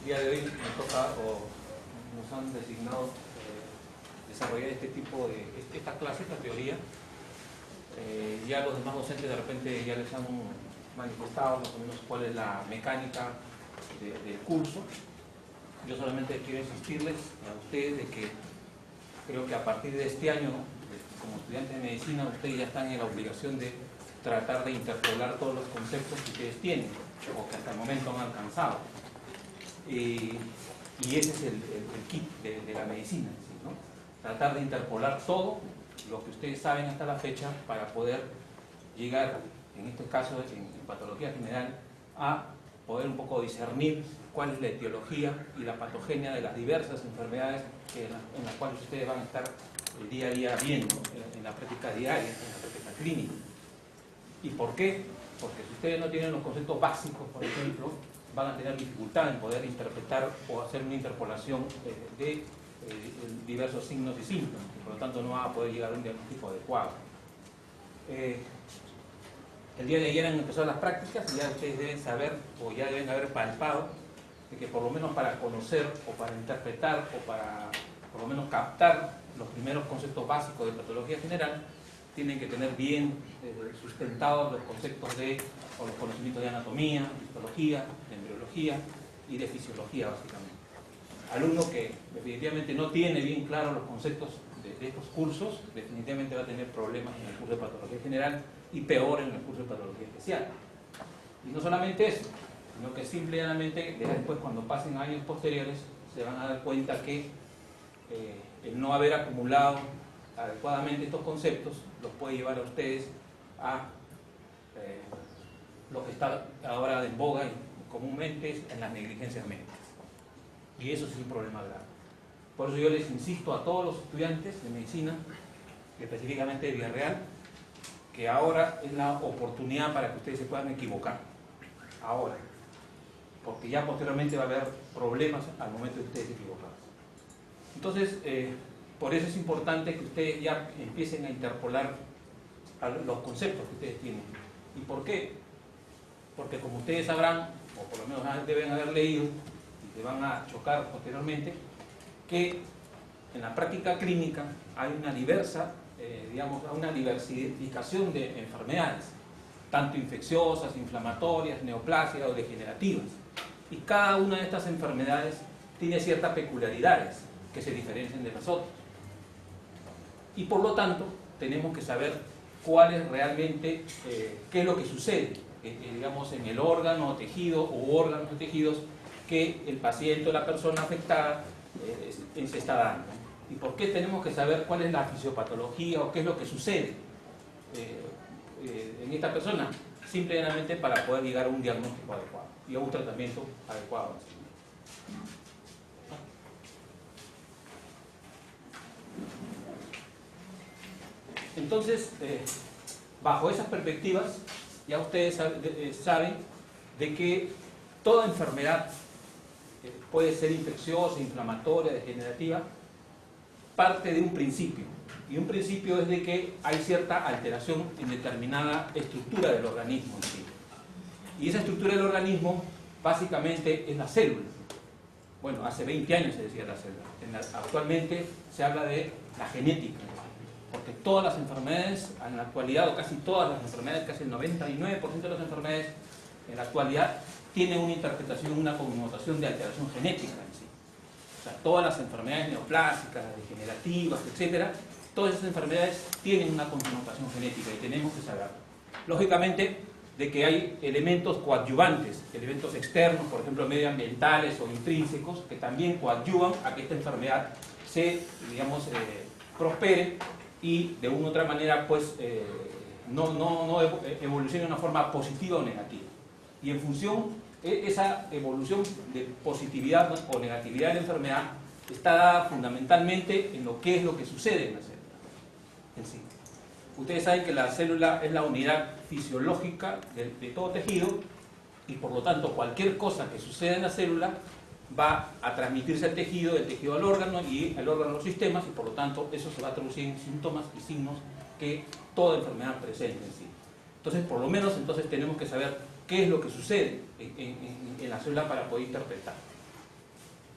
día de hoy me toca, o nos han designado desarrollar este tipo de, esta clase, esta teoría. Ya los demás docentes de repente ya les han manifestado más o menos cuál es la mecánica del curso. Yo solamente quiero insistirles a ustedes de que creo que a partir de este año, como estudiantes de medicina, ustedes ya están en la obligación de tratar de interpolar todos los conceptos que ustedes tienen o que hasta el momento han alcanzado. Y ese es el kit de la medicina, ¿sí, no? Tratar de interpolar todo lo que ustedes saben hasta la fecha para poder llegar, en este caso en patología general, a poder un poco discernir cuál es la etiología y la patogenia de las diversas enfermedades en las cuales ustedes van a estar el día a día viendo en la práctica diaria, en la práctica clínica. ¿Y por qué? Porque si ustedes no tienen los conceptos básicos, por ejemplo, van a tener dificultad en poder interpretar o hacer una interpolación de diversos signos y síntomas, y por lo tanto no van a poder llegar a un diagnóstico adecuado. El día de ayer han empezado las prácticas y ya ustedes deben saber o ya deben haber palpado de que por lo menos para conocer o para interpretar o para por lo menos captar los primeros conceptos básicos de patología general, tienen que tener bien sustentados los conceptos o los conocimientos de anatomía, de histología, de embriología y de fisiología, básicamente. Alumno que definitivamente no tiene bien claros los conceptos de estos cursos, definitivamente va a tener problemas en el curso de patología general y peor en el curso de patología especial. Y no solamente eso, sino que simplemente después, cuando pasen años posteriores, se van a dar cuenta que el no haber acumulado adecuadamente estos conceptos los puede llevar a ustedes a lo que está ahora en boga y comúnmente en las negligencias médicas. Y eso es un problema grave. Por eso yo les insisto a todos los estudiantes de medicina, específicamente de Villarreal, que ahora es la oportunidad para que ustedes se puedan equivocar. Ahora. Porque ya posteriormente va a haber problemas al momento de ustedes equivocarse. Entonces, por eso es importante que ustedes ya empiecen a interpolar los conceptos que ustedes tienen. ¿Y por qué? Porque como ustedes sabrán, o por lo menos deben haber leído, y se van a chocar posteriormente, que en la práctica clínica hay una una diversificación de enfermedades, tanto infecciosas, inflamatorias, neoplásicas o degenerativas. Y cada una de estas enfermedades tiene ciertas peculiaridades que se diferencian de las otras. Y por lo tanto, tenemos que saber cuál es realmente, qué es lo que sucede, digamos, en el órgano o tejido u órganos o tejidos que el paciente o la persona afectada se está dando. ¿Y por qué tenemos que saber cuál es la fisiopatología o qué es lo que sucede en esta persona? Simplemente para poder llegar a un diagnóstico adecuado y a un tratamiento adecuado. Entonces, bajo esas perspectivas, ya ustedes saben de que toda enfermedad puede ser infecciosa, inflamatoria, degenerativa, parte de un principio. Y un principio es de que hay cierta alteración en determinada estructura del organismo en sí. Y esa estructura del organismo básicamente es la célula. Bueno, hace 20 años se decía la célula. Actualmente se habla de la genética. Porque todas las enfermedades, en la actualidad, o casi todas las enfermedades, casi el 99% de las enfermedades en la actualidad, tienen una interpretación, una connotación de alteración genética en sí. O sea, todas las enfermedades neoplásicas, degenerativas, etcétera, todas esas enfermedades tienen una connotación genética y tenemos que saberlo. Lógicamente, de que hay elementos coadyuvantes, elementos externos, por ejemplo, medioambientales o intrínsecos, que también coadyuvan a que esta enfermedad se, digamos, prospere y de una u otra manera, pues, no evolucione de una forma positiva o negativa. Y en función esa evolución de positividad o negatividad de la enfermedad está dada fundamentalmente en lo que es lo que sucede en la célula en sí. Ustedes saben que la célula es la unidad fisiológica de todo tejido y por lo tanto cualquier cosa que suceda en la célula va a transmitirse al tejido, del tejido al órgano y el órgano a los sistemas y por lo tanto eso se va a traducir en síntomas y signos que toda enfermedad presenta en sí. Entonces, por lo menos tenemos que saber qué es lo que sucede en la célula para poder interpretar.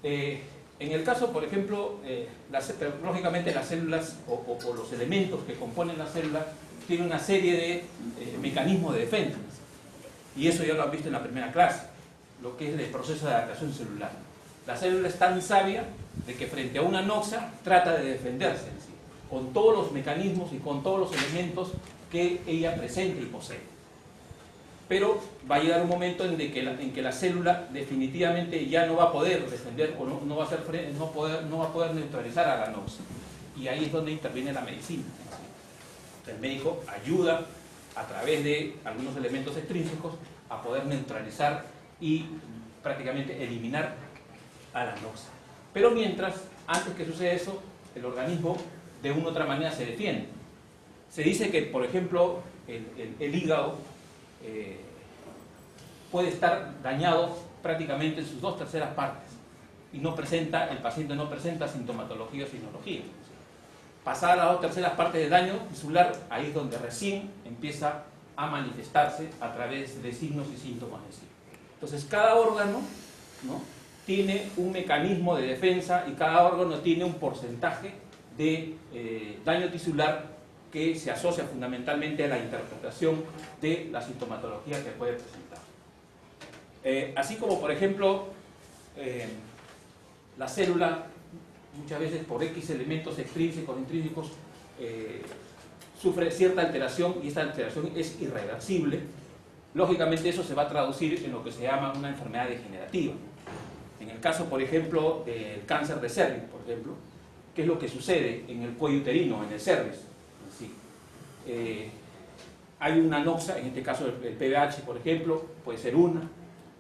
En el caso, por ejemplo, lógicamente las células o los elementos que componen la célula tienen una serie de mecanismos de defensa. Y eso ya lo han visto en la primera clase, lo que es el proceso de adaptación celular. La célula es tan sabia de que frente a una noxa trata de defenderse en sí, con todos los mecanismos y con todos los elementos que ella presente y posee. Pero va a llegar un momento en que la célula definitivamente ya no va a poder defender o no va a poder neutralizar a la noxa. Y ahí es donde interviene la medicina. El médico ayuda a través de algunos elementos extrínsecos a poder neutralizar y prácticamente eliminar a la noxa. Pero mientras, antes que suceda eso, el organismo de una u otra manera se defiende. Se dice que, por ejemplo, el hígado puede estar dañado prácticamente en sus 2/3 partes y el paciente no presenta sintomatología o sinología. Pasada las 2/3 partes de daño tisular, ahí es donde recién empieza a manifestarse a través de signos y síntomas de sí. Entonces, cada órgano, ¿no?, tiene un mecanismo de defensa y cada órgano tiene un porcentaje de daño tisular que se asocia fundamentalmente a la interpretación de la sintomatología que puede presentar. Así como, por ejemplo, la célula, muchas veces por X elementos extrínsecos o intrínsecos, sufre cierta alteración y esta alteración es irreversible. Lógicamente eso se va a traducir en lo que se llama una enfermedad degenerativa. En el caso, por ejemplo, del cáncer de cervix, por ejemplo, ¿qué es lo que sucede en el cuello uterino, en el cervix? Sí. Hay una noxa, en este caso el PBH, por ejemplo, puede ser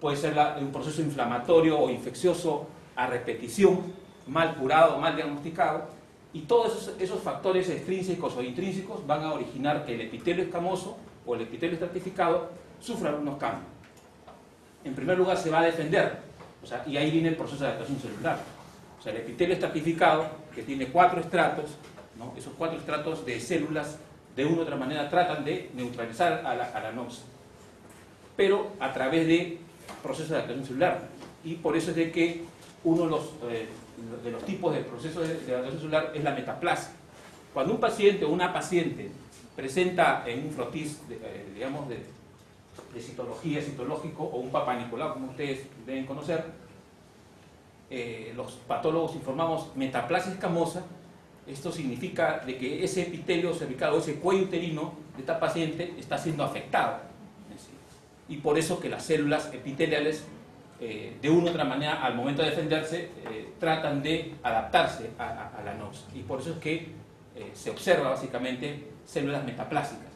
puede ser un proceso inflamatorio o infeccioso a repetición, mal curado, mal diagnosticado, y todos esos factores extrínsecos o intrínsecos van a originar que el epitelio escamoso o el epitelio estratificado sufra algunos cambios. En primer lugar, se va a defender, y ahí viene el proceso de adaptación celular. O sea, el epitelio estratificado, que tiene 4 estratos, ¿no?, esos 4 estratos de células de una u otra manera tratan de neutralizar a la noxa, pero a través de procesos de adaptación celular. Y por eso es de que uno de los tipos de procesos de adaptación celular es la metaplasia. Cuando un paciente o una paciente presenta en un frotis, digamos, de citología, citológico o un Papa Nicolau, como ustedes deben conocer, los patólogos informamos metaplasia escamosa. Esto significa de que ese epitelio cervical o ese cuello uterino de esta paciente está siendo afectado. Y por eso que las células epiteliales, de una u otra manera, al momento de defenderse, tratan de adaptarse a la noxa. Y por eso es que se observa básicamente células metaplásicas.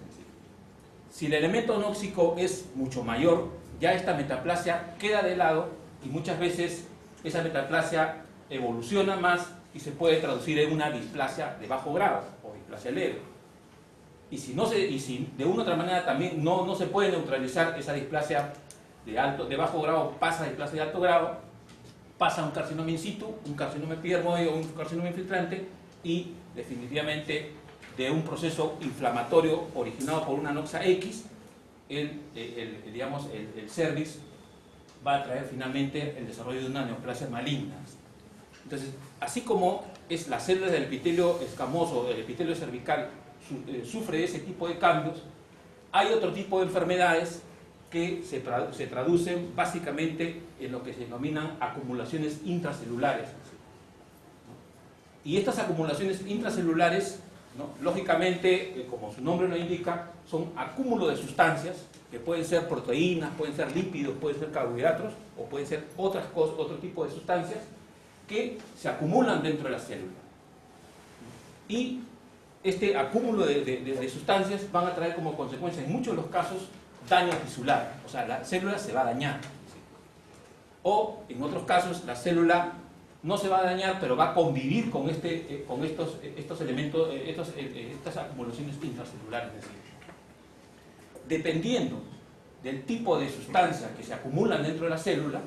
Si el elemento nóxico es mucho mayor, ya esta metaplasia queda de lado y muchas veces esa metaplasia evoluciona más y se puede traducir en una displasia de bajo grado o displasia leve. Y si de una u otra manera también no se puede neutralizar esa displasia de bajo grado, pasa a displasia de alto grado, pasa a un carcinoma in situ, un carcinoma epidermoide o un carcinoma infiltrante y definitivamente de un proceso inflamatorio originado por una noxa X, el cervix va a traer finalmente el desarrollo de una neoplasia maligna. Entonces, así como es la célula del epitelio escamoso, del epitelio cervical, sufre ese tipo de cambios, hay otro tipo de enfermedades que se traducen básicamente en lo que se denominan acumulaciones intracelulares. Y estas acumulaciones intracelulares, ¿no?, lógicamente, como su nombre lo indica, son acúmulos de sustancias que pueden ser proteínas, pueden ser lípidos, pueden ser carbohidratos o pueden ser otras cosas, otro tipo de sustancias que se acumulan dentro de la célula. Y este acúmulo de sustancias van a traer como consecuencia, en muchos de los casos, daño tisular. O sea, la célula se va a dañar. O, en otros casos, la célula no se va a dañar, pero va a convivir con estos elementos, estas acumulaciones intracelulares. Es decir, dependiendo del tipo de sustancia que se acumulan dentro de la célula,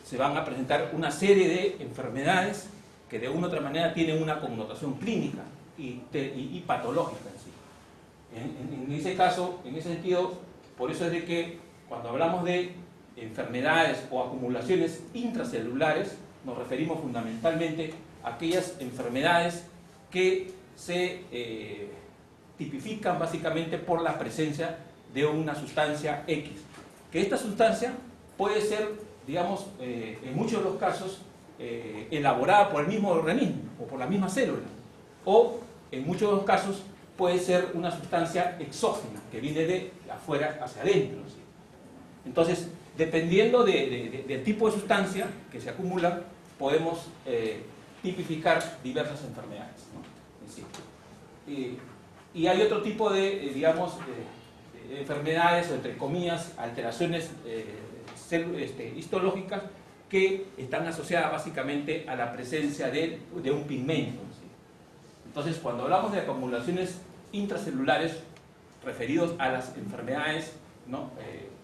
se van a presentar una serie de enfermedades que de una u otra manera tienen una connotación clínica y patológica en sí. En ese caso, en ese sentido, por eso es de que cuando hablamos de enfermedades o acumulaciones intracelulares, nos referimos fundamentalmente a aquellas enfermedades que se tipifican básicamente por la presencia de una sustancia X. Que esta sustancia puede ser, digamos, en muchos de los casos, elaborada por el mismo organismo o por la misma célula, o en muchos de los casos puede ser una sustancia exógena que viene de afuera hacia adentro, ¿sí? Entonces, dependiendo del tipo de sustancia que se acumula, podemos tipificar diversas enfermedades, ¿no? Sí. Y hay otro tipo de, digamos, de enfermedades, o entre comillas, alteraciones histológicas que están asociadas básicamente a la presencia de un pigmento, ¿sí? Entonces, cuando hablamos de acumulaciones intracelulares referidos a las enfermedades, ¿no?,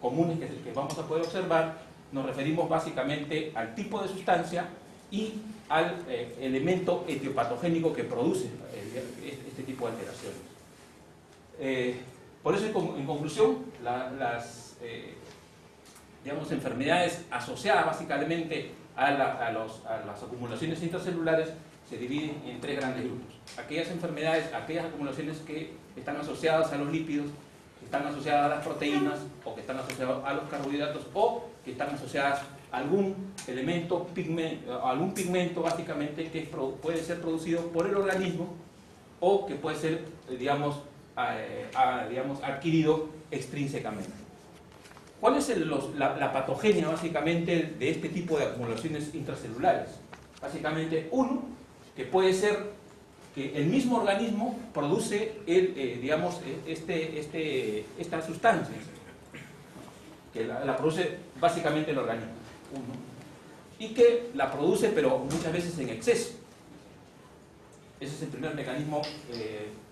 comunes que vamos a poder observar, nos referimos básicamente al tipo de sustancia y al elemento etiopatogénico que produce este tipo de alteraciones. Por eso, en conclusión, las digamos, enfermedades asociadas básicamente a las acumulaciones intracelulares se dividen en tres grandes grupos. Aquellas enfermedades, aquellas acumulaciones que están asociadas a los lípidos, que están asociadas a las proteínas, o que están asociadas a los carbohidratos, o que están asociadas a algún elemento, algún pigmento básicamente que puede ser producido por el organismo, o que puede ser, digamos, adquirido extrínsecamente. ¿Cuál es la patogenia básicamente de este tipo de acumulaciones intracelulares? Básicamente, uno, que puede ser que el mismo organismo produce digamos, esta sustancia, que la produce básicamente el organismo, uno, y que la produce pero muchas veces en exceso. Ese es el primer mecanismo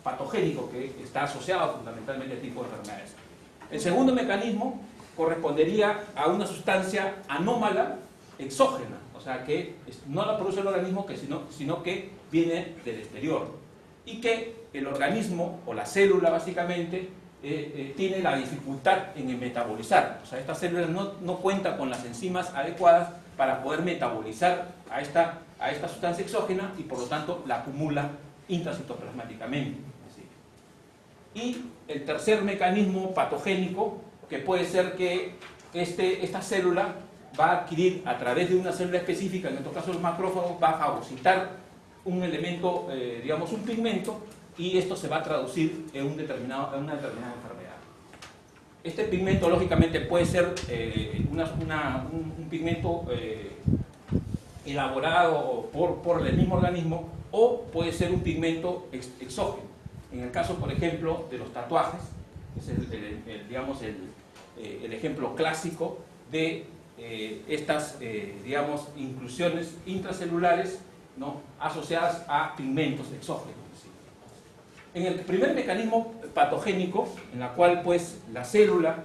patogénico que está asociado fundamentalmente a este tipo de enfermedades. El segundo mecanismo correspondería a una sustancia anómala, exógena, o sea que no la produce el organismo, sino que viene del exterior, y que el organismo o la célula básicamente tiene la dificultad en metabolizar. O sea, esta célula no cuenta con las enzimas adecuadas para poder metabolizar a esta sustancia exógena, y por lo tanto la acumula intracitoplasmáticamente. Y el tercer mecanismo patogénico, que puede ser que esta célula va a adquirir a través de una célula específica, en estos casos los macrófagos, va a fagocitar un elemento, digamos un pigmento, y esto se va a traducir en una determinada enfermedad. Este pigmento lógicamente puede ser un pigmento elaborado por el mismo organismo, o puede ser un pigmento exógeno. En el caso, por ejemplo, de los tatuajes, es digamos el ejemplo clásico de estas, digamos, inclusiones intracelulares, ¿no?, asociadas a pigmentos exógenos. ¿Sí? En el primer mecanismo patogénico, en la cual pues la célula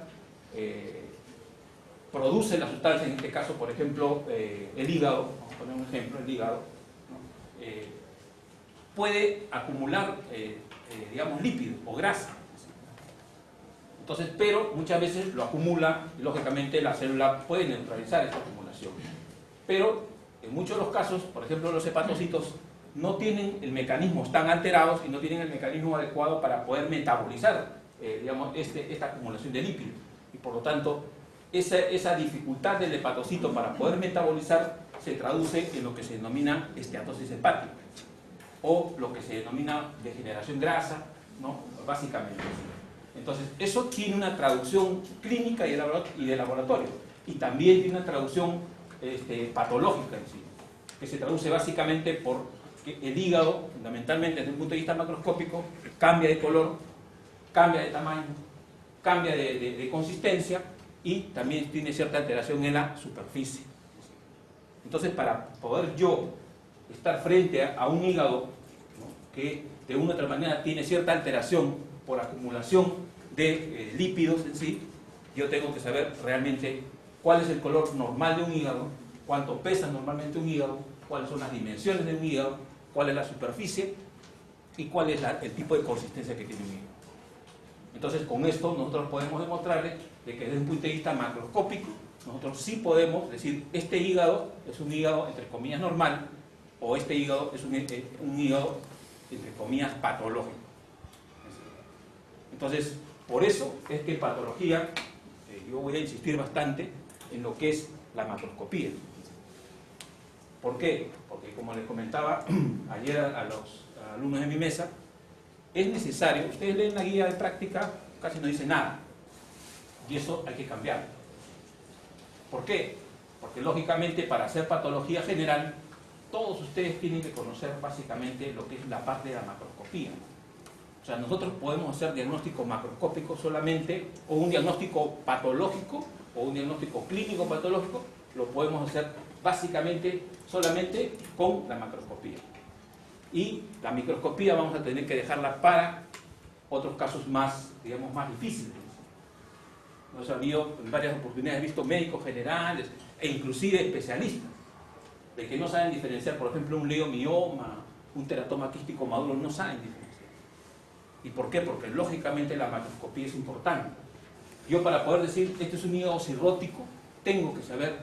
produce la sustancia, en este caso, por ejemplo, el hígado, vamos a poner un ejemplo, el hígado, ¿no?, puede acumular, digamos, lípido o grasa. Entonces, pero muchas veces lo acumula, y lógicamente la célula puede neutralizar esta acumulación. Pero en muchos de los casos, por ejemplo los hepatocitos, no tienen el mecanismo, están alterados y no tienen el mecanismo adecuado para poder metabolizar, digamos, esta acumulación de lípidos. Y por lo tanto, esa dificultad del hepatocito para poder metabolizar se traduce en lo que se denomina esteatosis hepática, o lo que se denomina degeneración grasa, ¿no?, básicamente. Entonces, eso tiene una traducción clínica y de laboratorio, y también tiene una traducción patológica en sí, que se traduce básicamente por que el hígado, fundamentalmente desde un punto de vista macroscópico, cambia de color, cambia de tamaño, cambia de consistencia, y también tiene cierta alteración en la superficie. Entonces, para poder yo estar frente a un hígado, ¿no?, que de una u otra manera tiene cierta alteración por acumulación de lípidos en sí, yo tengo que saber realmente cuál es el color normal de un hígado, cuánto pesa normalmente un hígado, cuáles son las dimensiones de un hígado, cuál es la superficie y cuál es el tipo de consistencia que tiene un hígado. Entonces, con esto nosotros podemos demostrarle de que desde un punto de vista macroscópico nosotros sí podemos decir, este hígado es un hígado, entre comillas, normal, o este hígado es un hígado, entre comillas, patológico. Entonces, por eso es que en patología, yo voy a insistir bastante en lo que es la macroscopía. ¿Por qué? Porque, como les comentaba ayer a los alumnos de mi mesa, es necesario, ustedes leen la guía de práctica, casi no dice nada, y eso hay que cambiarlo. ¿Por qué? Porque lógicamente para hacer patología general, todos ustedes tienen que conocer básicamente lo que es la parte de la macroscopía. O sea, nosotros podemos hacer diagnóstico macroscópico solamente, o un diagnóstico patológico, o un diagnóstico clínico patológico, lo podemos hacer básicamente solamente con la macroscopía. Y la microscopía vamos a tener que dejarla para otros casos más, digamos, más difíciles. Nos ha habido en varias oportunidades, he visto médicos generales e inclusive especialistas de que no saben diferenciar, por ejemplo, un leiomioma, un teratoma quístico maduro, no saben diferenciar. ¿Y por qué? Porque lógicamente la macroscopía es importante. Yo, para poder decir este es un hígado cirrótico, tengo que saber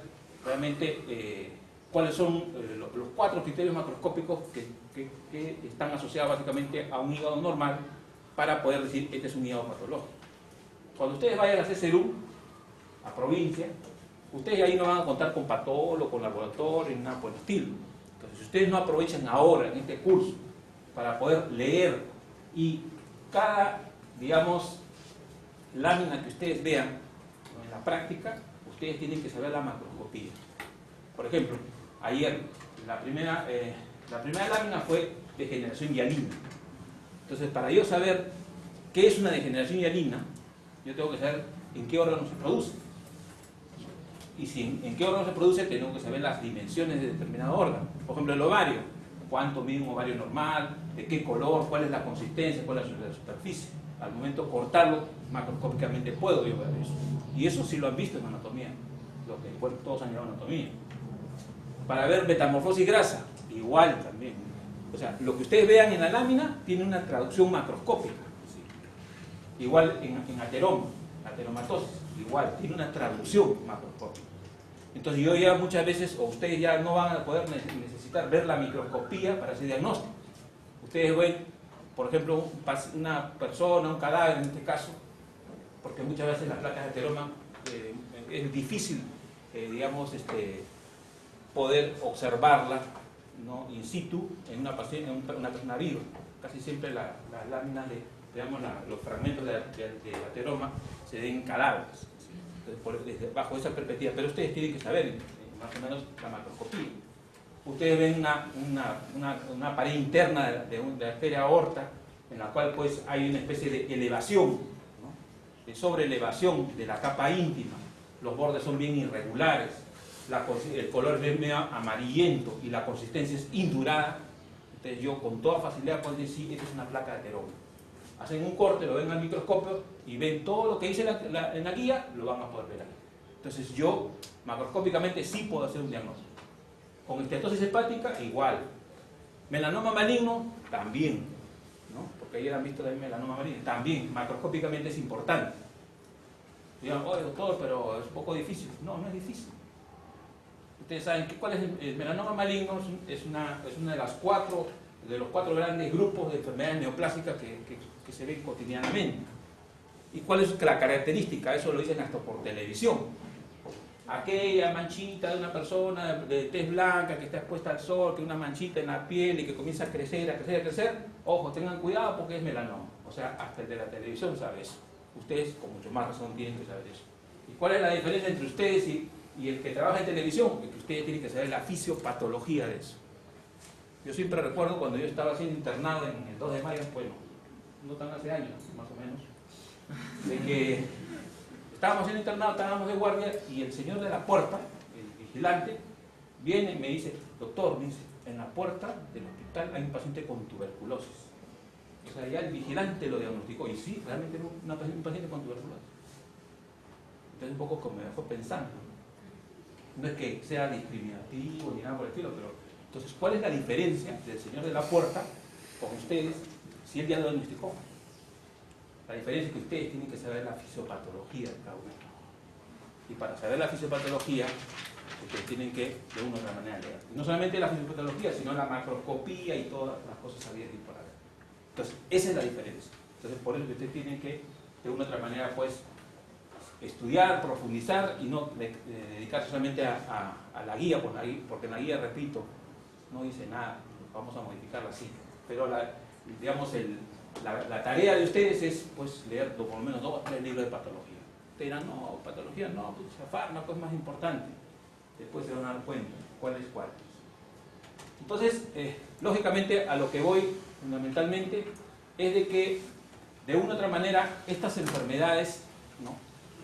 realmente cuáles son los 4 criterios macroscópicos que están asociados básicamente a un hígado normal para poder decir este es un hígado patológico. Cuando ustedes vayan a hacer serum, a provincia, ustedes ahí no van a contar con patólogo, con laboratorio, ni nada por el estilo. Entonces, si ustedes no aprovechan ahora en este curso para poder leer y cada, digamos, lámina que ustedes vean en la práctica, ustedes tienen que saber la macroscopía. Por ejemplo, ayer la primera lámina fue degeneración hialina. Entonces, para yo saber qué es una degeneración hialina, yo tengo que saber en qué órgano se produce. Y si en qué órgano se produce, tengo que saber las dimensiones de determinado órgano. Por ejemplo, el ovario. Cuánto mide un ovario normal, de qué color, cuál es la consistencia, cuál es la superficie. Al momento de cortarlo, macroscópicamente puedo yo ver eso. Y eso sí lo han visto en anatomía, lo que bueno, todos han llevado anatomía. Para ver metamorfosis grasa, igual también. O sea, lo que ustedes vean en la lámina tiene una traducción macroscópica. ¿Sí? Igual en ateroma, ateromatosis, igual, tiene una traducción macroscópica. Entonces yo ya muchas veces, o ustedes ya no van a poder necesitar ver la microscopía para hacer diagnóstico. Ustedes ven, por ejemplo, una persona, un cadáver en este caso, porque muchas veces las placas de ateroma es difícil, digamos, poder observarla, ¿no?, in situ en una persona viva. Casi siempre las láminas, digamos, los fragmentos de ateroma se ven en cadáveres. Entonces, bajo esa perspectiva, pero ustedes tienen que saber más o menos la macroscopía. Ustedes ven una pared interna de la arteria aorta, en la cual pues hay una especie de elevación, ¿no?, de sobreelevación de la capa íntima. Los bordes son bien irregulares, el color es bien medio amarillento y la consistencia es indurada. Entonces yo con toda facilidad puedo decir, esta es una placa de ateroma. Hacen un corte, lo ven al microscopio y ven todo lo que dice en la guía, lo van a poder ver aquí. Entonces yo, macroscópicamente, sí puedo hacer un diagnóstico. Con esteatosis hepática, igual. Melanoma maligno, también, ¿no? Porque ayer han visto también melanoma maligno. También, macroscópicamente es importante. Digan, oye doctor, pero es un poco difícil. No, no es difícil. Ustedes saben cuál es el melanoma maligno, es una de los 4 grandes grupos de enfermedades neoplásicas que se ven cotidianamente. ¿Y cuál es la característica? Eso lo dicen hasta por televisión. Aquella manchita de una persona de tez blanca que está expuesta al sol, que una manchita en la piel y que comienza a crecer, ojo, tengan cuidado porque es melanoma. O sea, hasta el de la televisión sabe eso. Ustedes con mucho más razón tienen que saber eso. ¿Y cuál es la diferencia entre ustedes y el que trabaja en televisión? Que ustedes tienen que saber la fisiopatología de eso. Yo siempre recuerdo cuando yo estaba siendo internado en el 2 de mayo, bueno, no tan hace años, más o menos, de que estábamos siendo internados, estábamos de guardia y el señor de la puerta, el vigilante, viene y me dice, doctor, me dice, en la puerta del hospital hay un paciente con tuberculosis. O sea, ya el vigilante lo diagnosticó y sí, realmente era un paciente con tuberculosis. Entonces un poco como me dejó pensando. No es que sea discriminativo ni nada por el estilo, pero entonces, ¿cuál es la diferencia del señor de la puerta con ustedes si él ya lo diagnosticó? La diferencia es que ustedes tienen que saber la fisiopatología de cada uno. Y para saber la fisiopatología, ustedes tienen que, de una u otra manera, leer. Y no solamente la fisiopatología, sino la macroscopía y todas las cosas habidas y por haber. Entonces, esa es la diferencia. Entonces, por eso que ustedes tienen que, de una u otra manera, pues, estudiar, profundizar y no dedicarse solamente a la guía, porque en la guía, repito, no dice nada, vamos a modificarla así. Pero, digamos, la tarea de ustedes es, pues, leer por lo menos 2 o 3 libros de patología. Ustedes dirán, no, patología no, pues, fármaco es más importante. Después se van a dar cuenta cuál es cuál. Entonces, lógicamente, a lo que voy fundamentalmente es de que, de una u otra manera, estas enfermedades, ¿no?,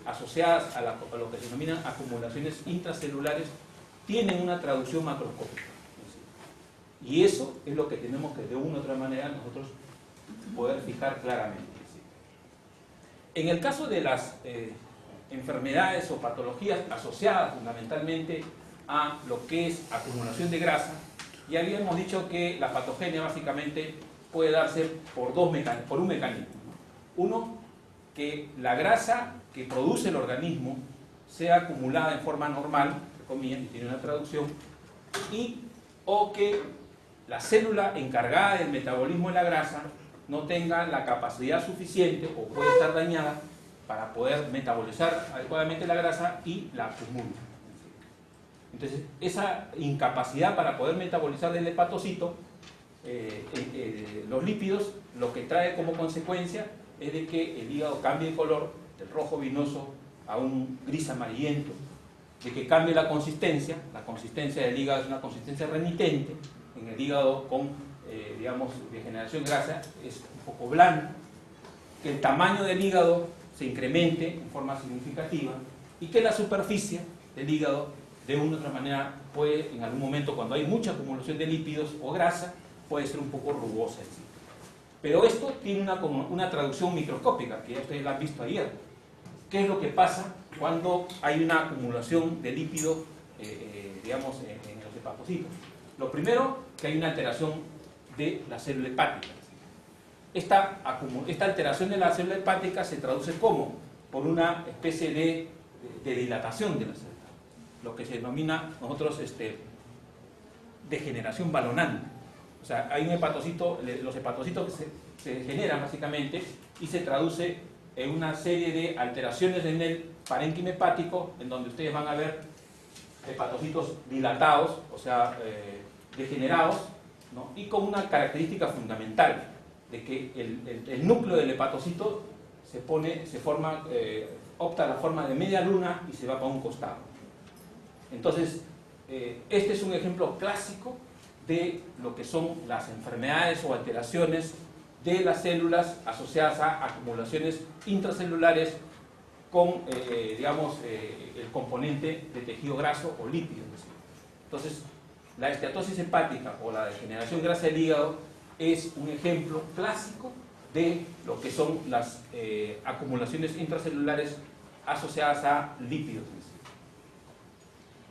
asociadas a lo que se denominan acumulaciones intracelulares tienen una traducción macroscópica. Y eso es lo que tenemos que, de una u otra manera, nosotros poder fijar claramente. En el caso de las enfermedades o patologías asociadas fundamentalmente a lo que es acumulación de grasa, ya habíamos dicho que la patogenia básicamente puede darse por un mecanismo. Uno, que la grasa que produce el organismo sea acumulada en forma normal, entre comillas, y tiene una traducción, o que la célula encargada del metabolismo de la grasa no tenga la capacidad suficiente o puede estar dañada para poder metabolizar adecuadamente la grasa y la acumula. Entonces, esa incapacidad para poder metabolizar del hepatocito los lípidos, lo que trae como consecuencia es de que el hígado cambie de color del rojo vinoso a un gris amarillento, de que cambie la consistencia del hígado es una consistencia remitente, en el hígado con, digamos, degeneración grasa es un poco blando, que el tamaño del hígado se incremente en forma significativa y que la superficie del hígado, de una u otra manera, puede, en algún momento, cuando hay mucha acumulación de lípidos o grasa, puede ser un poco rugosa en sí. Pero esto tiene una traducción microscópica, que ya ustedes la han visto ayer. ¿Qué es lo que pasa cuando hay una acumulación de lípido, digamos, en los hepatocitos? Lo primero, que hay una alteración de la célula hepática. Esta alteración de la célula hepática se traduce como por una especie de dilatación de la célula, lo que se denomina nosotros degeneración balonante. O sea, hay un hepatocito, los hepatocitos se generan básicamente y se traduce en una serie de alteraciones en el parénquima hepático, en donde ustedes van a ver hepatocitos dilatados, o sea, degenerados, ¿no?, y con una característica fundamental, de que el núcleo del hepatocito opta la forma de media luna y se va para un costado. Entonces, este es un ejemplo clásico de lo que son las enfermedades o alteraciones de las células asociadas a acumulaciones intracelulares con, digamos, el componente de tejido graso o lípido. Entonces, la esteatosis hepática o la degeneración grasa del hígado es un ejemplo clásico de lo que son las acumulaciones intracelulares asociadas a lípidos.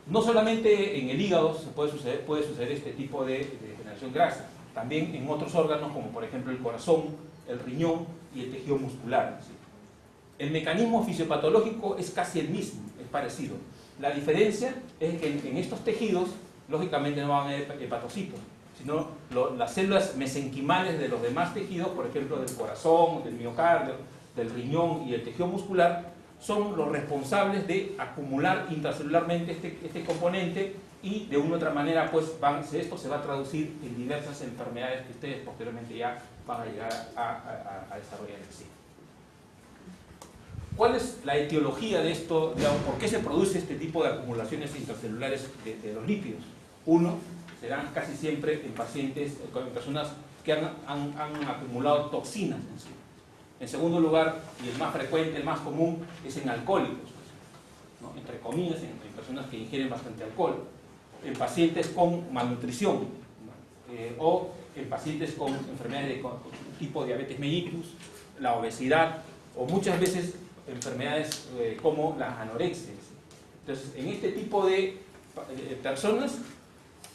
No solamente en el hígado puede suceder este tipo de degeneración grasa, también en otros órganos como por ejemplo el corazón, el riñón y el tejido muscular. El mecanismo fisiopatológico es casi el mismo, es parecido. La diferencia es que en estos tejidos, lógicamente no van a haber hepatocitos, sino las células mesenquimales de los demás tejidos, por ejemplo del corazón, del miocardio, del riñón y el tejido muscular, son los responsables de acumular intracelularmente este componente y de una u otra manera pues esto se va a traducir en diversas enfermedades que ustedes posteriormente ya van a llegar a desarrollar en sí. ¿Cuál es la etiología de esto? Digamos, ¿por qué se produce este tipo de acumulaciones intracelulares de los lípidos? Uno, serán casi siempre en pacientes, en personas que han acumulado toxinas en sí. En segundo lugar, y el más frecuente, el más común, es en alcohólicos, ¿no?, entre comillas, en personas que ingieren bastante alcohol, en pacientes con malnutrición, o en pacientes con enfermedades de tipo diabetes mellitus, la obesidad, o muchas veces enfermedades como la anorexia. Entonces, en este tipo de personas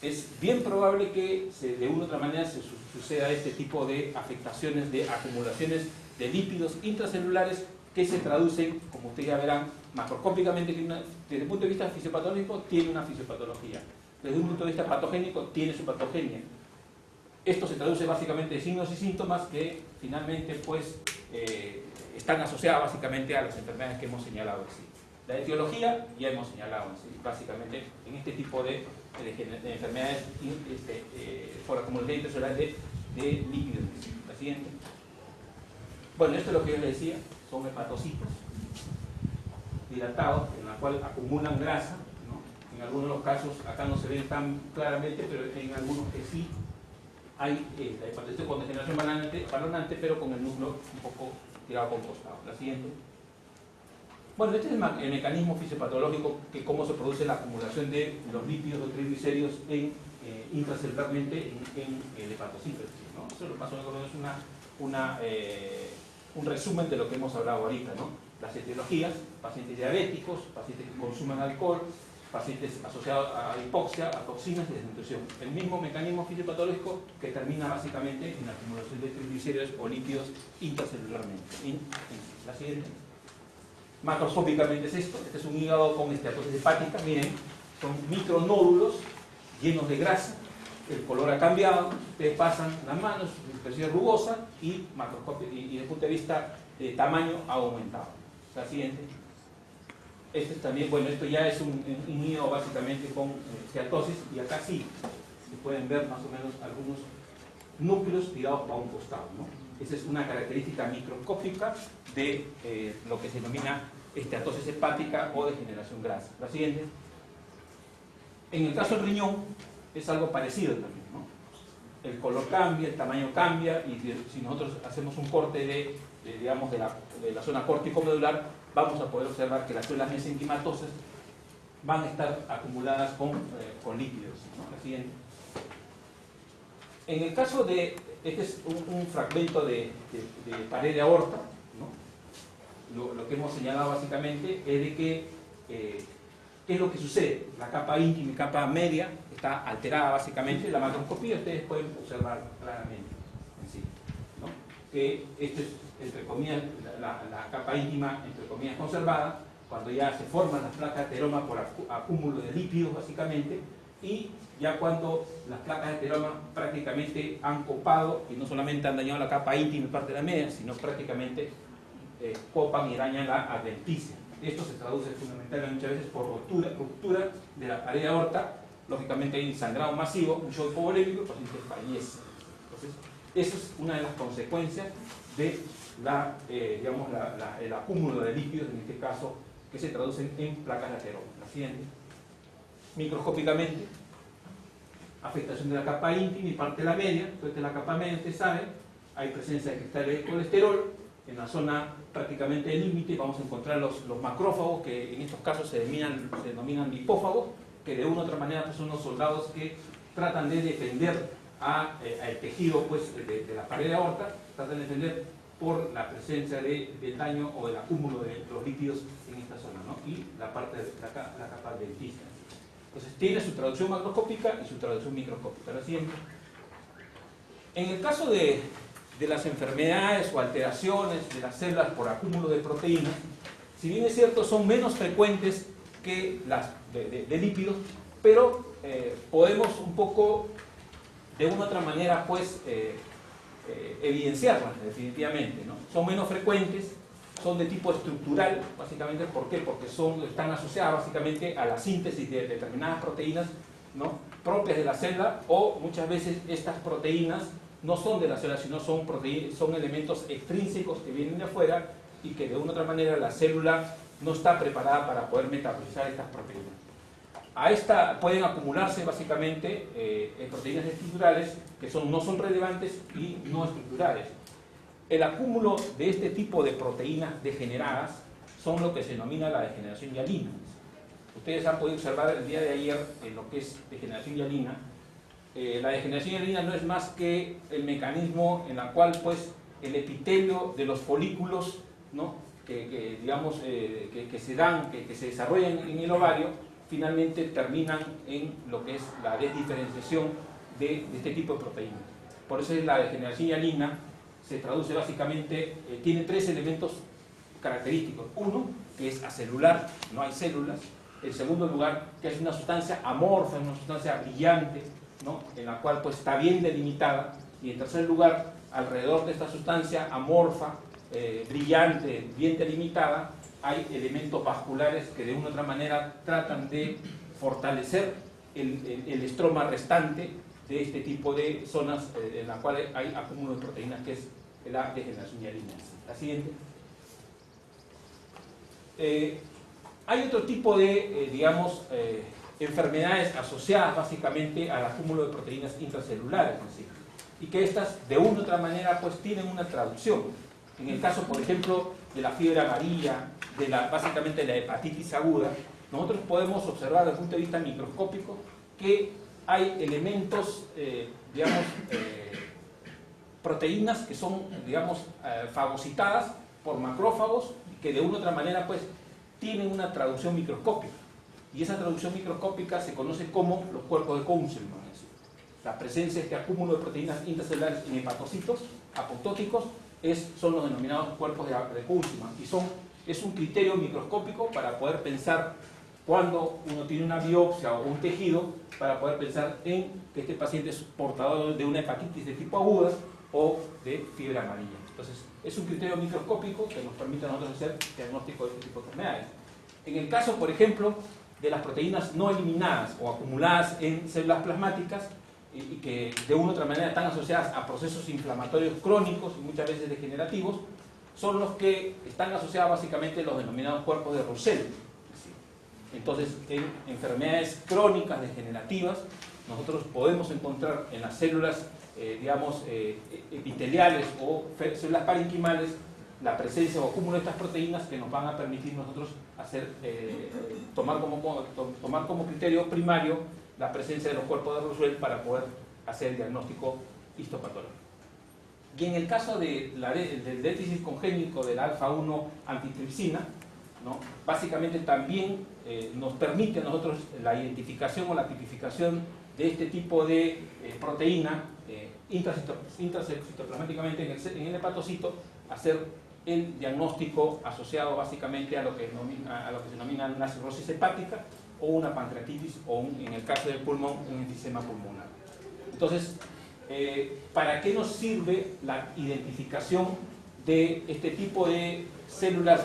es bien probable que de una u otra manera se suceda este tipo de afectaciones, de acumulaciones de lípidos intracelulares que se traducen, como ustedes ya verán, macroscópicamente, desde el punto de vista fisiopatológico tiene una fisiopatología, desde un punto de vista patogénico tiene su patogenia. Esto se traduce básicamente de signos y síntomas que finalmente pues están asociados básicamente a las enfermedades que hemos señalado así. La etiología ya hemos señalado así, básicamente en este tipo de enfermedades por acumulación intracelular de lípidos. La siguiente. Bueno, esto es lo que yo les decía, son hepatocitos dilatados en la cual acumulan grasa, ¿no? En algunos de los casos, acá no se ven tan claramente, pero en algunos que sí hay la hepatitis con degeneración balonante, pero con el núcleo un poco tirado con costado. La siguiente. Bueno, este es el mecanismo fisiopatológico que cómo se produce la acumulación de los lípidos o triglicéridos intracelularmente en el hepatocito, ¿no? Eso lo más o menos es un resumen de lo que hemos hablado ahorita, ¿no? Las etiologías, pacientes diabéticos, pacientes que consumen alcohol, pacientes asociados a hipoxia, a toxinas y desnutrición. El mismo mecanismo fisiopatológico que termina básicamente en la acumulación de triglicéridos o lípidos intracelularmente. La siguiente. Macroscópicamente es esto. Este es un hígado con esteatosis hepática. Miren, son micronódulos llenos de grasa. El color ha cambiado. Ustedes pasan las manos, superficie rugosa y desde el punto de vista de tamaño ha aumentado. La siguiente. Este es también, bueno, esto ya es un hígado básicamente con esteatosis y acá sí se pueden ver más o menos algunos núcleos tirados para un costado, ¿no? Esa es una característica microscópica de lo que se denomina esteatosis hepática o degeneración grasa. La siguiente. En el caso del riñón es algo parecido también, ¿no? El color cambia, el tamaño cambia y si nosotros hacemos un corte digamos, de la zona córtico-medular, vamos a poder observar que las células mesenquimatosas van a estar acumuladas con lípidos, ¿no? La siguiente. En el caso de, este es un fragmento de pared de aorta, ¿no? Lo que hemos señalado básicamente es de que, ¿qué es lo que sucede? La capa íntima y capa media está alterada básicamente, la macroscopía ustedes pueden observar claramente en sí, ¿no? Que esto es, entre comillas, la capa íntima, entre comillas, conservada, cuando ya se forman las placas de ateroma por acúmulo de lípidos básicamente, y ya cuando las placas de ateroma prácticamente han copado y no solamente han dañado la capa íntima y parte de la media, sino prácticamente copan y dañan la adventicia. Esto se traduce fundamentalmente muchas veces por ruptura de la pared aorta, lógicamente hay sangrado masivo, un shock hipovolémico y el paciente fallece. Entonces, esa es una de las consecuencias de digamos, el acúmulo de lípidos, en este caso, que se traducen en placas de ateroma. La siguiente. Microscópicamente, afectación de la capa íntima y parte de la media. Entonces, de la capa media, ustedes saben, hay presencia de cristales de colesterol. En la zona prácticamente del límite vamos a encontrar los macrófagos, que en estos casos se denominan lipófagos, que de una u otra manera pues, son los soldados que tratan de defender al tejido pues, de la pared de aorta, tratan de defender por la presencia del daño o el acúmulo de los lípidos en esta zona, ¿no? Y la parte de la capa adventicia. Entonces tiene su traducción macroscópica y su traducción microscópica. La siguiente. En el caso de las enfermedades o alteraciones de las células por acúmulo de proteínas, si bien es cierto son menos frecuentes que las de lípidos, pero podemos un poco de una u otra manera pues evidenciarlas definitivamente, ¿no? Son menos frecuentes, son de tipo estructural, básicamente. ¿Por qué? Porque están asociadas básicamente a la síntesis de determinadas proteínas, ¿no? Propias de la célula, o muchas veces estas proteínas no son de la célula, sino son elementos extrínsecos que vienen de afuera y que de una u otra manera la célula no está preparada para poder metabolizar estas proteínas. A esta pueden acumularse básicamente proteínas estructurales que no son relevantes y no estructurales. El acúmulo de este tipo de proteínas degeneradas son lo que se denomina la degeneración hialina. Ustedes han podido observar el día de ayer lo que es degeneración hialina. La degeneración hialina no es más que el mecanismo en el cual pues, el epitelio de los folículos, ¿no? Digamos, que se desarrollan en el ovario, finalmente terminan en lo que es la desdiferenciación de este tipo de proteínas. Por eso la degeneración hialina se traduce básicamente, tiene tres elementos característicos. Uno, que es acelular, no hay células. En segundo lugar, que es una sustancia amorfa, una sustancia brillante, ¿no? En la cual pues está bien delimitada. Y en tercer lugar, alrededor de esta sustancia amorfa, brillante, bien delimitada, hay elementos vasculares que de una u otra manera tratan de fortalecer el estroma restante de este tipo de zonas en las cuales hay acúmulo de proteínas, que es la degeneración hialina. La siguiente. Hay otro tipo de, enfermedades asociadas básicamente al acúmulo de proteínas intracelulares en sí, y que estas de una u otra manera pues tienen una traducción. En el caso, por ejemplo, de la fiebre amarilla, básicamente la hepatitis aguda, nosotros podemos observar desde el punto de vista microscópico que hay elementos, proteínas que son, fagocitadas por macrófagos que de una u otra manera pues tienen una traducción microscópica. Y esa traducción microscópica se conoce como los cuerpos de Coulson. La presencia de este acúmulo de proteínas intracelulares en hepatocitos apoptóticos son los denominados cuerpos de Coulson. Y es un criterio microscópico para poder pensar cuando uno tiene una biopsia o un tejido, para poder pensar en que este paciente es portador de una hepatitis de tipo aguda o de fiebre amarilla. Entonces, es un criterio microscópico que nos permite a nosotros hacer diagnóstico de este tipo de enfermedades. En el caso, por ejemplo, de las proteínas no eliminadas o acumuladas en células plasmáticas y que de una u otra manera están asociadas a procesos inflamatorios crónicos y muchas veces degenerativos, son los que están asociados básicamente a los denominados cuerpos de Roussel. Entonces, en enfermedades crónicas degenerativas, nosotros podemos encontrar en las células, epiteliales o células parenquimales, la presencia o acúmulo de estas proteínas que nos van a permitir nosotros tomar como criterio primario la presencia de los cuerpos de Roussel para poder hacer el diagnóstico histopatológico. Y en el caso del déficit congénito de la alfa-1 antitripsina, ¿no? Básicamente también nos permite a nosotros la identificación o la tipificación de este tipo de proteína intracitoplasmáticamente en el hepatocito, hacer el diagnóstico asociado básicamente a lo que se denomina una cirrosis hepática o una pancreatitis o en el caso del pulmón, un enfisema pulmonar. Entonces, ¿para qué nos sirve la identificación de este tipo de células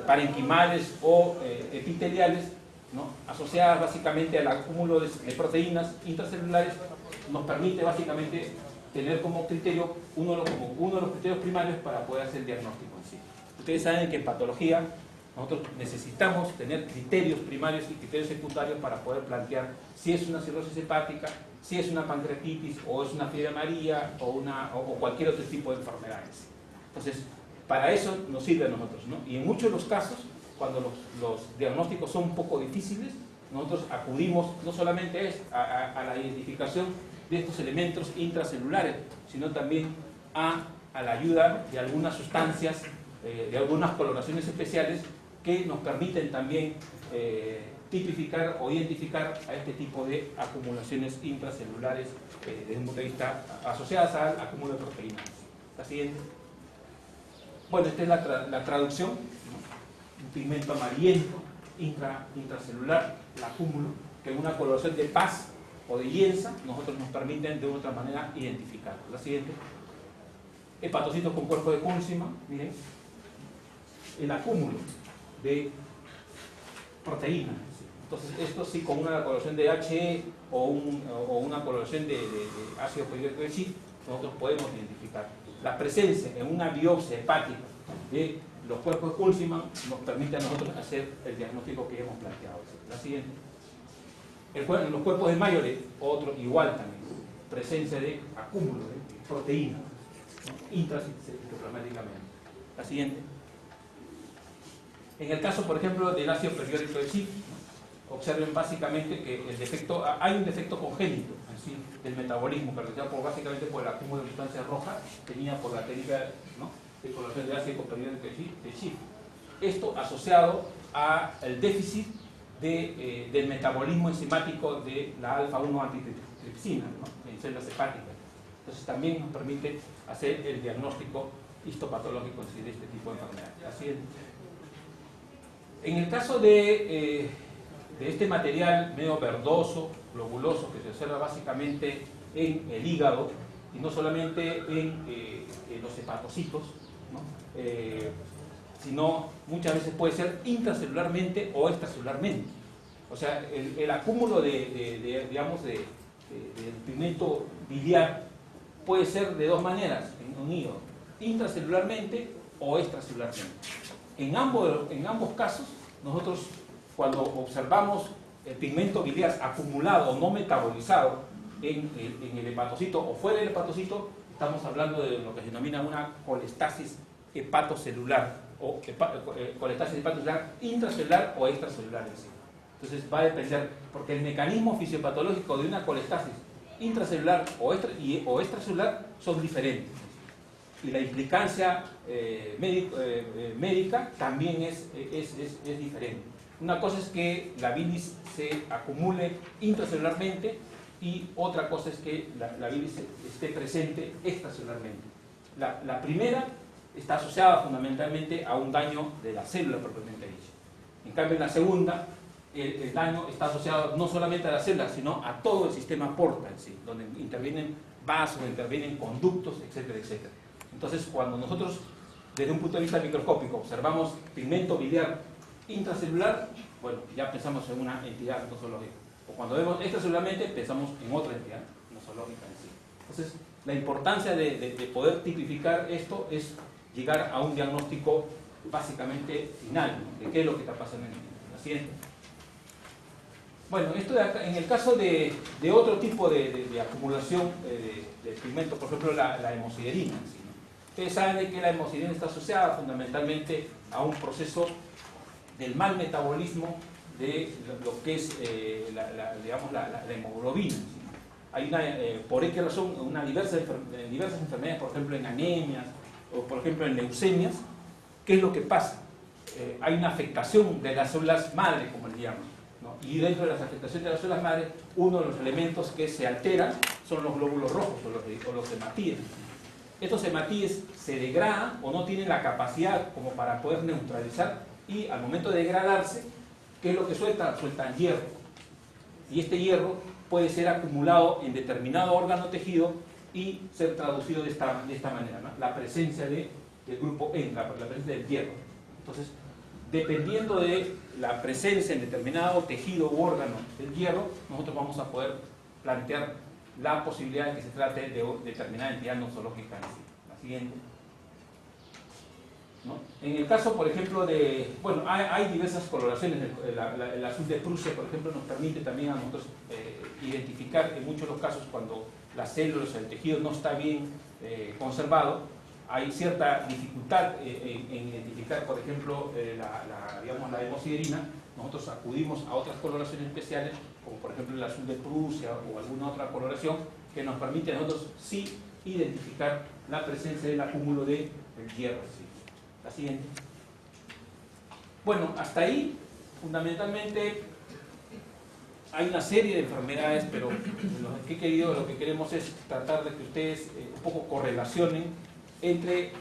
parenquimales o epiteliales, ¿no? Asociadas básicamente al acúmulo de proteínas intracelulares? Nos permite básicamente tener como criterio uno de los criterios primarios para poder hacer el diagnóstico en sí. Ustedes saben que en patología nosotros necesitamos tener criterios primarios y criterios secundarios para poder plantear si es una cirrosis hepática, si es una pancreatitis o es una fiebre amarilla o cualquier otro tipo de enfermedades. Entonces, para eso nos sirve a nosotros, ¿no? Y en muchos de los casos, cuando los diagnósticos son un poco difíciles, nosotros acudimos no solamente a la identificación de estos elementos intracelulares, sino también a la ayuda de algunas sustancias, de algunas coloraciones especiales que nos permiten también tipificar o identificar a este tipo de acumulaciones intracelulares desde un punto de vista asociadas al acúmulo de proteínas. La siguiente. Bueno, esta es la traducción, ¿no? Un pigmento amarillento intracelular, el acúmulo, que en una coloración de paz o de lienza nosotros nos permiten de otra manera identificar. La siguiente. Hepatocitos con cuerpo de Coulson, miren, el acúmulo de proteínas. Entonces, esto sí, con una coloración de HE o una coloración de ácido clorhídrico de Schiff, nosotros podemos identificar. La presencia en una biopsia hepática de los cuerpos de Coulson nos permite a nosotros hacer el diagnóstico que hemos planteado. La siguiente. En los cuerpos de Mayoret, otro igual también, presencia de acúmulo de proteína, ¿no? Intracitoplasmáticamente. La siguiente. En el caso, por ejemplo, del ácido periódico de Schiff, ¿no? Observen básicamente que hay un defecto congénito así, del metabolismo, caracterizado básicamente por el acúmulo de sustancias rojas tenida por la técnica, ¿no?, de coloración de ácido periódico de Schiff. Esto asociado al déficit del metabolismo enzimático de la alfa-1 antitripsina, ¿no?, en células hepáticas. Entonces también nos permite hacer el diagnóstico histopatológico de este tipo de enfermedad. Así es. En el caso de este material medio verdoso, globuloso, que se observa básicamente en el hígado, y no solamente en los hepatocitos, ¿no? Sino muchas veces puede ser intracelularmente o extracelularmente. O sea, el acúmulo digamos, del pigmento biliar puede ser de dos maneras en un hígado, intracelularmente o extracelularmente. En ambos casos, nosotros cuando observamos el pigmento biliar acumulado o no metabolizado en el hepatocito o fuera del hepatocito, estamos hablando de lo que se denomina una colestasis hepatocelular o colestasis hepatocelular intracelular o extracelular en sí. Entonces va a depender, porque el mecanismo fisiopatológico de una colestasis intracelular o extracelular son diferentes. Y la implicancia médica también es diferente. Una cosa es que la bilis se acumule intracelularmente y otra cosa es que la bilis esté presente extracelularmente. La primera está asociada fundamentalmente a un daño de la célula propiamente dicha. En cambio, en la segunda, el daño está asociado no solamente a la célula, sino a todo el sistema porta en sí, donde intervienen vasos, intervienen conductos, etcétera, etcétera. Entonces, cuando nosotros, desde un punto de vista microscópico, observamos pigmento biliar intracelular, bueno, ya pensamos en una entidad nosológica. O cuando vemos extracelularmente, pensamos en otra entidad nosológica en sí. Entonces, la importancia de poder tipificar esto es llegar a un diagnóstico básicamente final, ¿no? De qué es lo que está pasando en el paciente. Bueno, esto de acá, en el caso de otro tipo de acumulación de pigmento, por ejemplo la hemosiderina, ¿sí? Ustedes saben de que la hemosiderina está asociada fundamentalmente a un proceso del mal metabolismo de lo que es digamos, la hemoglobina, ¿sí? Hay por qué razón, diversas enfermedades, por ejemplo en anemias o por ejemplo en leucemias, ¿qué es lo que pasa? Hay una afectación de las células madre, como le llaman, ¿no? Y dentro de las afectaciones de las células madre, uno de los elementos que se alteran son los glóbulos rojos o los hematíes. Estos hematíes se degradan o no tienen la capacidad como para poder neutralizar, y al momento de degradarse, ¿qué es lo que sueltan? Sueltan hierro. Y este hierro puede ser acumulado en determinado órgano o tejido y ser traducido de esta manera, ¿no? La presencia del grupo N, la presencia del hierro. Entonces, dependiendo de la presencia en determinado tejido u órgano del hierro, nosotros vamos a poder plantear la posibilidad de que se trate de determinada entidad nosológica en sí. La siguiente. ¿No? En el caso, por ejemplo, bueno, hay diversas coloraciones. El azul de Prusia, por ejemplo, nos permite también a nosotros identificar en muchos de los casos cuando las células, el tejido no está bien conservado. Hay cierta dificultad en identificar, por ejemplo, digamos, la hemosiderina. Nosotros acudimos a otras coloraciones especiales, como por ejemplo el azul de Prusia o alguna otra coloración, que nos permite a nosotros sí identificar la presencia del acúmulo del hierro. ¿Sí? La siguiente. Bueno, hasta ahí, fundamentalmente, hay una serie de enfermedades, pero lo que queremos es tratar de que ustedes un poco correlacionen entre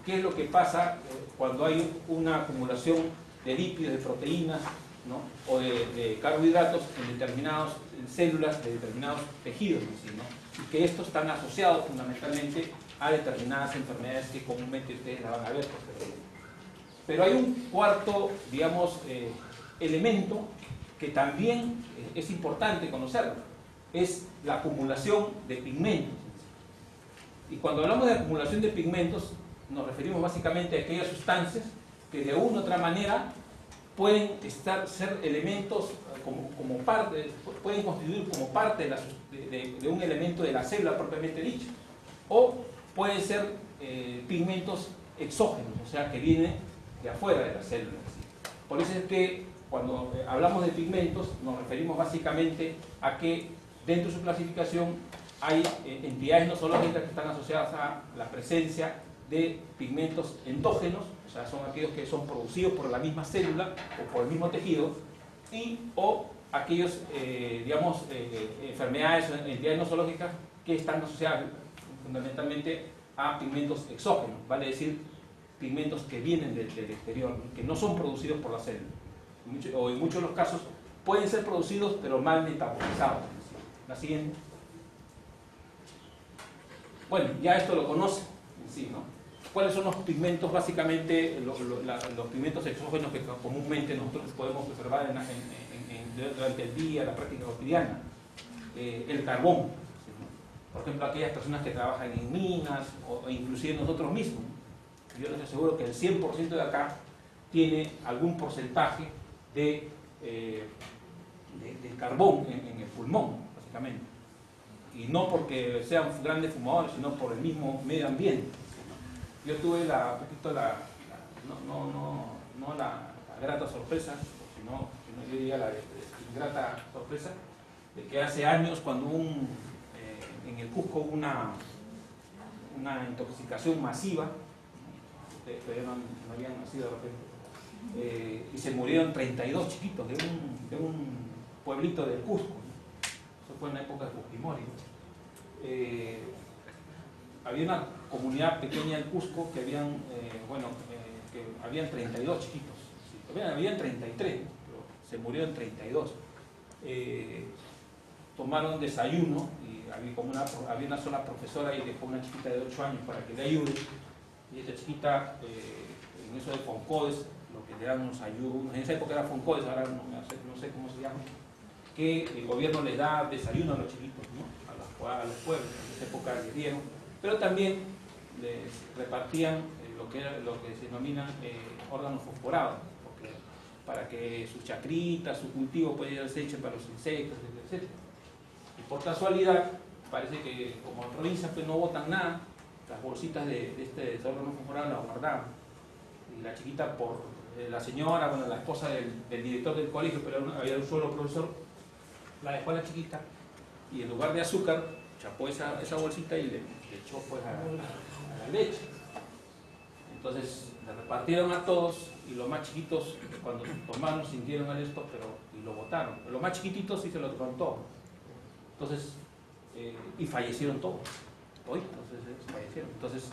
qué es lo que pasa cuando hay una acumulación de lípidos, de proteínas, ¿no? O de carbohidratos en determinadas células de determinados tejidos, ¿no? Y que estos están asociados fundamentalmente a determinadas enfermedades que comúnmente ustedes la van a ver posteriormente. Pero hay un cuarto, digamos, elemento que también es importante conocerlo, es la acumulación de pigmentos. Y cuando hablamos de acumulación de pigmentos, nos referimos básicamente a aquellas sustancias que de una u otra manera pueden ser elementos como parte, pueden constituir como parte de un elemento de la célula propiamente dicha, o pueden ser pigmentos exógenos, o sea, que vienen de afuera de la célula. Por eso es que cuando hablamos de pigmentos nos referimos básicamente a que dentro de su clasificación hay entidades nosológicas que están asociadas a la presencia de pigmentos endógenos, o sea, son aquellos que son producidos por la misma célula o por el mismo tejido, o aquellos, digamos, enfermedades o entidades nosológicas que están asociadas fundamentalmente a pigmentos exógenos, vale decir, pigmentos que vienen del exterior, que no son producidos por la célula. O en muchos de los casos pueden ser producidos pero mal metabolizados. La siguiente. Bueno, ya esto lo conocen en sí, ¿no? ¿Cuáles son los pigmentos? Básicamente, los pigmentos exógenos que comúnmente nosotros podemos observar durante el día, la práctica cotidiana. El carbón, por ejemplo, aquellas personas que trabajan en minas o inclusive nosotros mismos. Yo les aseguro que el 100% de acá tiene algún porcentaje de carbón en el pulmón, básicamente. Y no porque sean grandes fumadores, sino por el mismo medio ambiente. Yo tuve la grata sorpresa, sino yo diría la ingrata sorpresa, de que hace años cuando en el Cusco hubo una intoxicación masiva, ustedes todavía no habían nacido de repente, y se murieron 32 chiquitos de un pueblito del Cusco, ¿no? Eso fue en la época de Fujimori. Había una comunidad pequeña del Cusco que habían 32 chiquitos, sí, habían 33, ¿no? Pero se murieron 32. Tomaron desayuno y había una sola profesora y dejó una chiquita de 8 años para que le ayude, y esta chiquita en eso de Foncodes, lo que le dan unos ayunos, en esa época era Foncodes, ahora no sé cómo se llama, que el gobierno les da desayuno a los chiquitos, ¿no? a los pueblos, en esa época les dieron, pero también les repartían lo que se denomina órganos fosforados, para que sus chacritas, su cultivo pueda ser hecho para los insectos, etc. Y por casualidad, parece que como en provincia pues no botan nada, las bolsitas de este órgano fosforado las guardaban. Y la chiquita, por la señora, bueno, la esposa del director del colegio, pero había un solo profesor, la dejó a la chiquita y en lugar de azúcar, chapó esa bolsita y le echó pues a la leche. Entonces le repartieron a todos y los más chiquitos cuando tomaron sintieron esto y lo botaron. Los más chiquititos sí se lo tomaron todos. Entonces, y fallecieron todos. Fallecieron. Entonces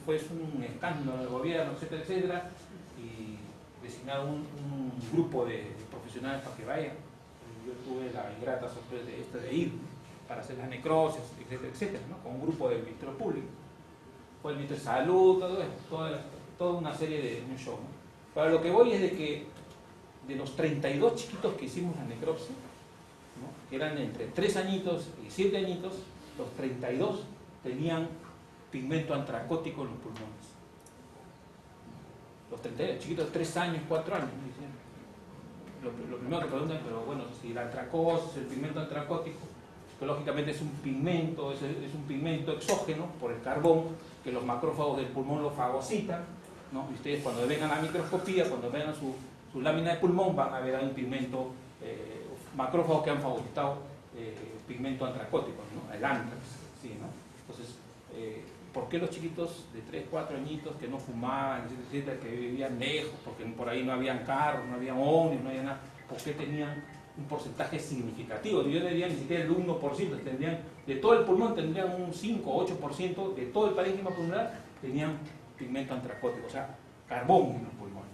fue un escándalo del gobierno, etcétera, etcétera, y designaron un grupo de profesionales para que vayan. Yo tuve la ingrata sorpresa de ir para hacer las necrosis, etcétera, etcétera, ¿no? Con un grupo del Ministerio Público. Fue el Ministerio de Salud, todo esto, toda una serie de un show, ¿no? Pero lo que voy es de que de los 32 chiquitos que hicimos la necropsia, ¿no? Que eran entre 3 añitos y 7 añitos, los 32 tenían pigmento antracótico en los pulmones. Los 32 chiquitos de 3 años, 4 años, ¿no? Lo primero que preguntan, pero bueno, si la antracosis, el pigmento antracótico, que lógicamente es un pigmento exógeno por el carbón, que los macrófagos del pulmón lo fagocitan, ¿no? Y ustedes cuando ven a la microscopía, cuando ven a su lámina de pulmón, van a ver ahí un pigmento, macrófagos que han fagocitado pigmento antracótico, ¿no? El antrax, ¿sí, no? Entonces, ¿por qué los chiquitos de 3, 4 añitos que no fumaban, etcétera, que vivían lejos, porque por ahí no habían carros, no había ómnibus, no había nada, por qué tenían un porcentaje significativo? Yo diría ni siquiera el 1%, tendrían, de todo el pulmón tendrían un 5 o 8%, de todo el parénquima pulmonar tenían pigmento antracótico, o sea, carbón en los pulmones.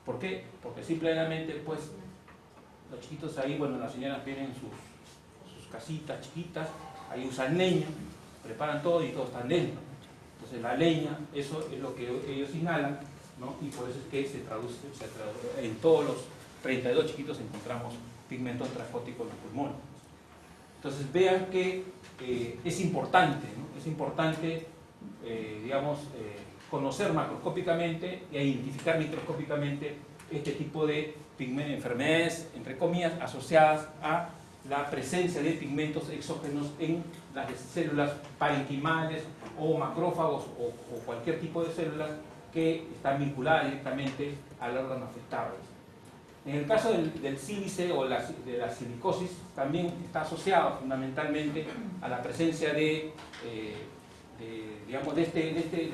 ¿Por qué? Porque simplemente, pues, los chiquitos ahí, bueno, las señoras tienen sus casitas chiquitas, ahí usan leña, preparan todo y todo está en leña. Entonces la leña, eso es lo que ellos inhalan, ¿no? Y por eso es que se traduce en todos los 32 chiquitos encontramos pigmento antracótico en los pulmones. Entonces vean que es importante, ¿no? Es importante, conocer macroscópicamente e identificar microscópicamente este tipo de enfermedades, entre comillas, asociadas a la presencia de pigmentos exógenos en las células parenquimales o macrófagos o cualquier tipo de células que están vinculadas directamente al órgano afectado. En el caso del sílice o de la silicosis, también está asociado fundamentalmente a la presencia de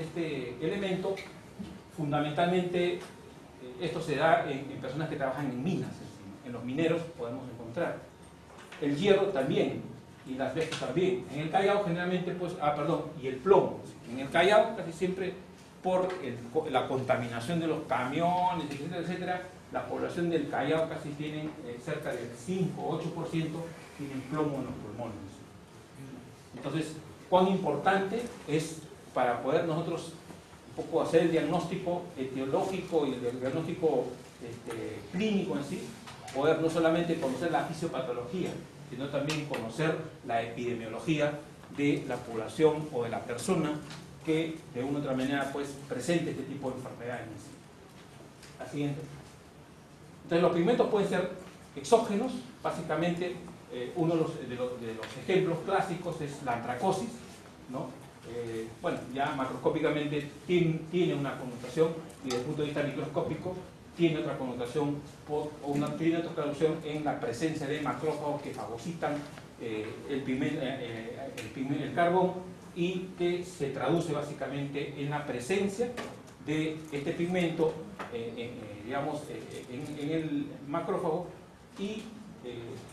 este elemento. Fundamentalmente, esto se da en personas que trabajan en minas, en los mineros podemos encontrar. El hierro también, y las veces también. En el Callao generalmente, pues, y el plomo. En el Callao casi siempre por la contaminación de los camiones, etcétera, etcétera, la población del Callao casi tienen cerca del 5 o 8% tienen plomo en los pulmones. Entonces, cuán importante es para poder nosotros un poco hacer el diagnóstico etiológico y el diagnóstico clínico en sí, poder no solamente conocer la fisiopatología, sino también conocer la epidemiología de la población o de la persona que de una u otra manera pues presente este tipo de enfermedades. La siguiente. Entonces los pigmentos pueden ser exógenos, básicamente uno de los ejemplos clásicos es la antracosis, ¿no? Bueno, ya macroscópicamente tiene una connotación y desde el punto de vista microscópico tiene otra connotación tiene otra traducción en la presencia de macrófagos que fagocitan el carbón y que se traduce básicamente en la presencia de este pigmento digamos, en el macrófago y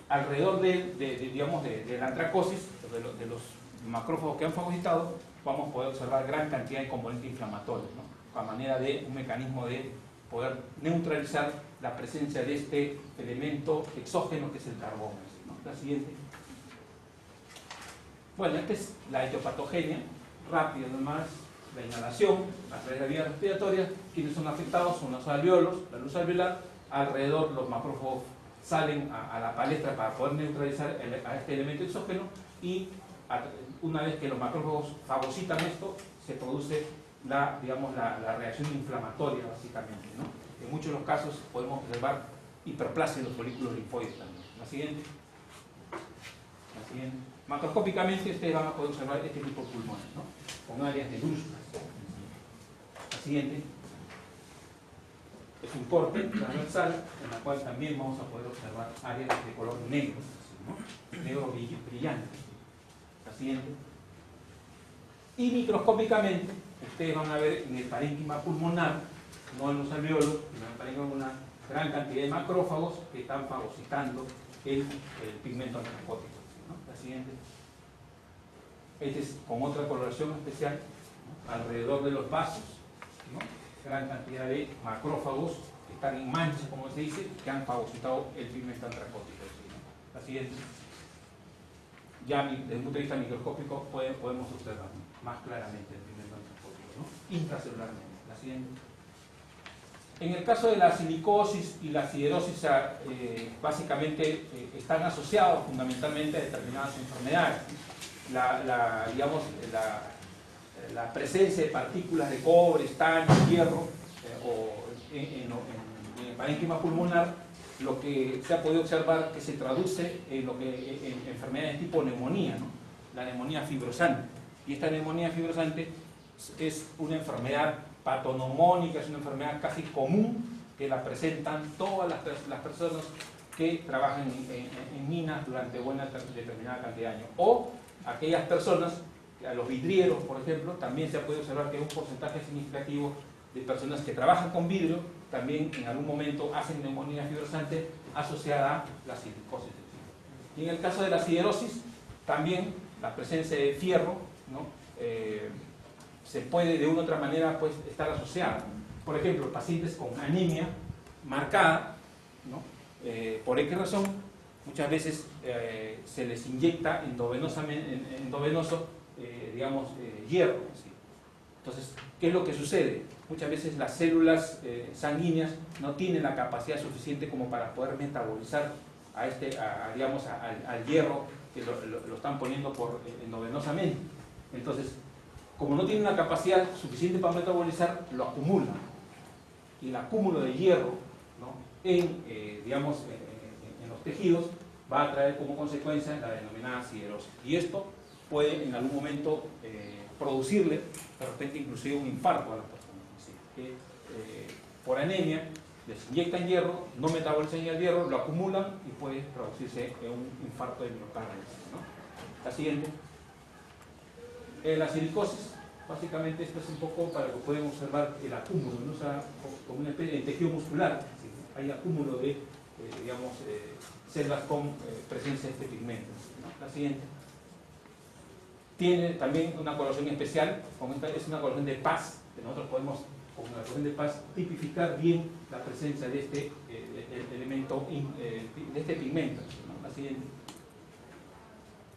alrededor de la antracosis, de los macrófagos que han fagocitado, vamos a poder observar gran cantidad de componentes inflamatorios, ¿no? A manera de un mecanismo de poder neutralizar la presencia de este elemento exógeno que es el carbón, ¿no? La siguiente. Bueno, esta es la etiopatogenia, rápida nomás, la inhalación a través de la vía respiratoria. Quienes son afectados son los alveolos, la luz alveolar, alrededor los macrófagos salen a la palestra para poder neutralizar a este elemento exógeno y una vez que los macrófagos fagocitan esto, se produce la reacción inflamatoria básicamente, ¿no? En muchos de los casos podemos observar hiperplasia de los folículos linfoides también. La siguiente. La siguiente. Macroscópicamente ustedes van a poder observar este tipo de pulmones, ¿no? Con áreas negruzcas. La siguiente. Es un corte transversal en la cual también vamos a poder observar áreas de color negro, ¿no? Negro brillante. La siguiente. Y microscópicamente ustedes van a ver en el parénquima pulmonar, no en los alveolos, sino en el parénquima pulmonar, gran cantidad de macrófagos que están fagocitando el pigmento antracótico, ¿no? La siguiente. Este es con otra coloración especial, ¿no? Alrededor de los vasos, ¿no? Gran cantidad de macrófagos que están en manchas, como se dice, que han fagocitado el pigmento antracótico, ¿no? La siguiente. Ya desde un punto de vista microscópico podemos observar más claramente el pigmento antracótico, ¿no? Intracelularmente. La siguiente. En el caso de la silicosis y la siderosis, básicamente están asociados fundamentalmente a determinadas enfermedades. La presencia de partículas de cobre, estaño, hierro, o en el parénquima pulmonar, lo que se ha podido observar que se traduce en enfermedades tipo neumonía, ¿no? La neumonía fibrosante. Y esta neumonía fibrosante es una enfermedad patoneumónica, es una enfermedad casi común que la presentan todas las personas que trabajan en minas durante una determinada cantidad de años. O aquellas personas, a los vidrieros, por ejemplo, también se ha podido observar que hay un porcentaje significativo de personas que trabajan con vidrio, también en algún momento hacen neumonía fibrosante asociada a la silicosis. Y en el caso de la siderosis, también la presencia de fierro, ¿no? Se puede de una u otra manera pues, estar asociada. Por ejemplo, pacientes con anemia marcada, ¿no? Por X razón, muchas veces se les inyecta endovenoso, hierro. ¿Sí? Entonces, ¿qué es lo que sucede? Muchas veces las células sanguíneas no tienen la capacidad suficiente como para poder metabolizar al hierro que lo están poniendo endovenosamente. Entonces, como no tienen una capacidad suficiente para metabolizar, lo acumulan. Y el acúmulo de hierro, ¿no? en los tejidos va a traer como consecuencia la denominada siderosis. Y esto puede en algún momento producirle, de repente, inclusive un infarto a las personas. ¿Sí? Que por anemia les inyectan hierro, no metabolizan el hierro, lo acumulan y puede producirse un infarto de miocardio, ¿no? La siguiente. La silicosis, básicamente esto es un poco para que puedan observar el acúmulo, ¿no? O sea, como una especie de tejido muscular, ¿sí? Hay acúmulo de digamos, células con presencia de este pigmento, ¿no? La siguiente. Tiene también una coloración especial, es una coloración de paz, que nosotros podemos, con la coloración de paz, tipificar bien la presencia de este elemento, de este pigmento, ¿no? La siguiente.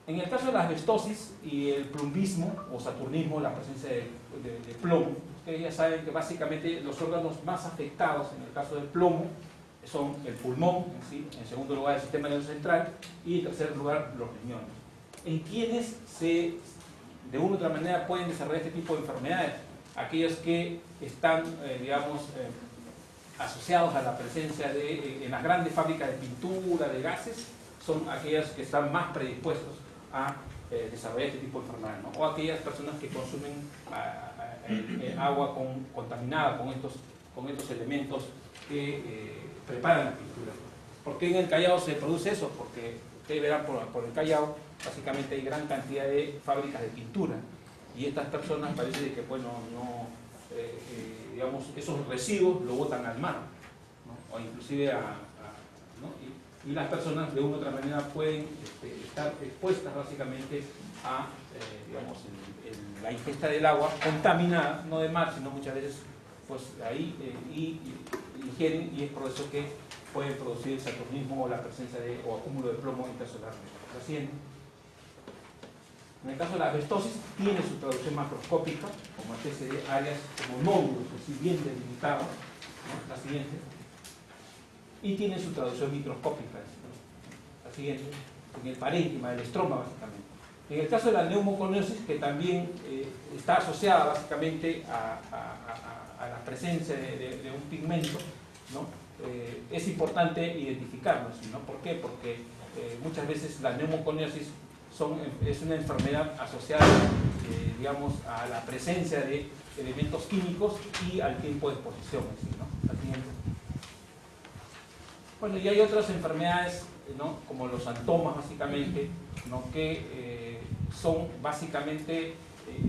En el caso de la asbestosis y el plumbismo o saturnismo, la presencia de plomo, ustedes ya saben que básicamente los órganos más afectados en el caso del plomo son el pulmón, en segundo lugar el sistema nervioso central y en tercer lugar los riñones. En quienes de una u otra manera pueden desarrollar este tipo de enfermedades, aquellos que están, digamos, asociados a la presencia en las grandes fábricas de pintura, de gases, son aquellas que están más predispuestos a desarrollar este tipo de enfermedades, ¿no? O aquellas personas que consumen agua contaminada con estos elementos que preparan la pintura. ¿Por qué en el Callao se produce eso? Porque ustedes verán por el Callao básicamente hay gran cantidad de fábricas de pintura y estas personas parece que bueno, digamos, esos residuos lo botan al mar, ¿no? O inclusive ¿no? Y las personas de una u otra manera pueden estar expuestas básicamente a digamos, la ingesta del agua contaminada, no de mar, sino muchas veces pues ahí ingieren, y es por eso que pueden producir el saturnismo o la presencia o acúmulo de plomo intersolar. La siguiente. En el caso de la asbestosis tiene su traducción macroscópica como especie de áreas como nódulos, es decir, bien delimitados, ¿no? La siguiente. Y tiene su traducción microscópica, ¿no? La siguiente, en el parénquima, el estroma básicamente. En el caso de la neumoconiosis, que también está asociada básicamente a la presencia de un pigmento, ¿no? Es importante identificarlo, ¿no? ¿Por qué? Porque muchas veces la neumoconiosis es una enfermedad asociada, digamos, a la presencia de elementos químicos y al tiempo de exposición, ¿no? La siguiente. Bueno, y hay otras enfermedades, ¿no? Como los santomas, básicamente, ¿no? Que son básicamente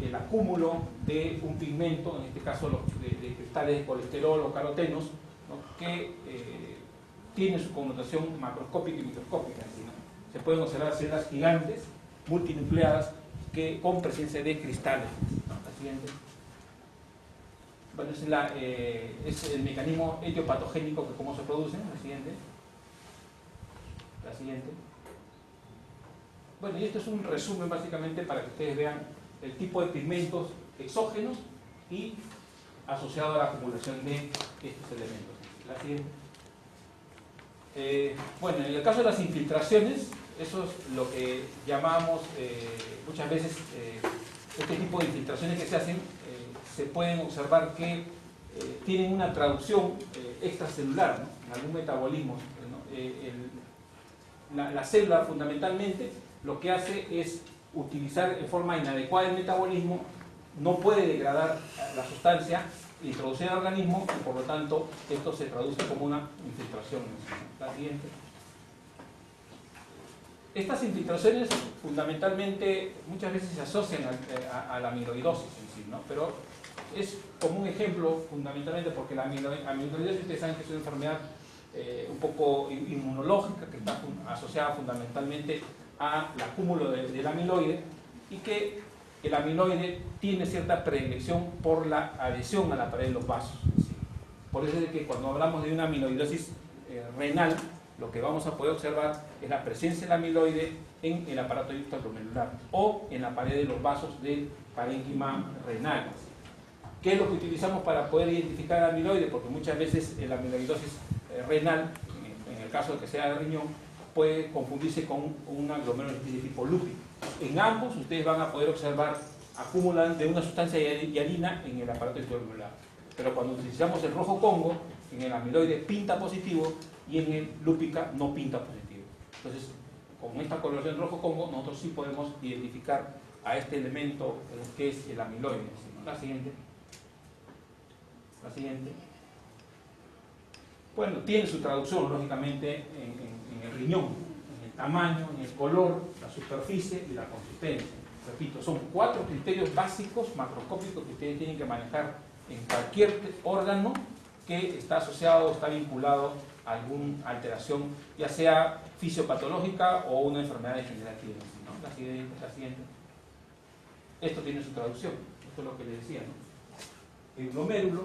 el acúmulo de un pigmento, en este caso de cristales de colesterol o carotenos, ¿no? Que tiene su connotación macroscópica y microscópica, ¿no? Se pueden observar células gigantes, multinucleadas, con presencia de cristales, ¿no? La siguiente. Bueno, es el mecanismo etiopatogénico que cómo se produce. La siguiente. La siguiente. Bueno, y esto es un resumen básicamente para que ustedes vean el tipo de pigmentos exógenos y asociado a la acumulación de estos elementos. La siguiente. Bueno, en el caso de las infiltraciones, eso es lo que llamamos muchas veces este tipo de infiltraciones que se hacen, se pueden observar que tienen una traducción extracelular, ¿no? En algún metabolismo, ¿no? La célula fundamentalmente lo que hace es utilizar en forma inadecuada el metabolismo, no puede degradar la sustancia, introducir al organismo y por lo tanto esto se traduce como una infiltración. La siguiente. Estas infiltraciones fundamentalmente muchas veces se asocian a la amiloidosis en sí, ¿no? Pero es como un ejemplo fundamentalmente porque la amiloidosis, ustedes saben que es una enfermedad un poco inmunológica que está asociada fundamentalmente al acúmulo del amiloide y que el amiloide tiene cierta predilección por la adhesión a la pared de los vasos. ¿Sí? Por eso es que cuando hablamos de una amiloidosis renal, lo que vamos a poder observar es la presencia del amiloide en el aparato extraglomerular o en la pared de los vasos del parénquima renal. ¿Qué es lo que utilizamos para poder identificar el amiloide? Porque muchas veces la amiloidosis renal, en el caso de que sea de riñón, puede confundirse con una glomerulonephritis de tipo lúpico. En ambos ustedes van a poder observar acumulan de una sustancia hialina en el aparato extraglomerular. Pero cuando utilizamos el rojo Congo, en el amiloide pinta positivo y en el lúpica no pinta positivo. Entonces, con esta coloración rojo Congo, nosotros sí podemos identificar a este elemento que es el amiloide. La siguiente. La siguiente. Bueno, tiene su traducción, lógicamente, en el riñón, en el tamaño, en el color, la superficie y la consistencia. Repito, son 4 criterios básicos macroscópicos que ustedes tienen que manejar en cualquier órgano que está asociado o está vinculado alguna alteración, ya sea fisiopatológica o una enfermedad degenerativa, ¿no? La siguiente. Esto tiene su traducción, esto es lo que les decía, ¿no? El glomérulo,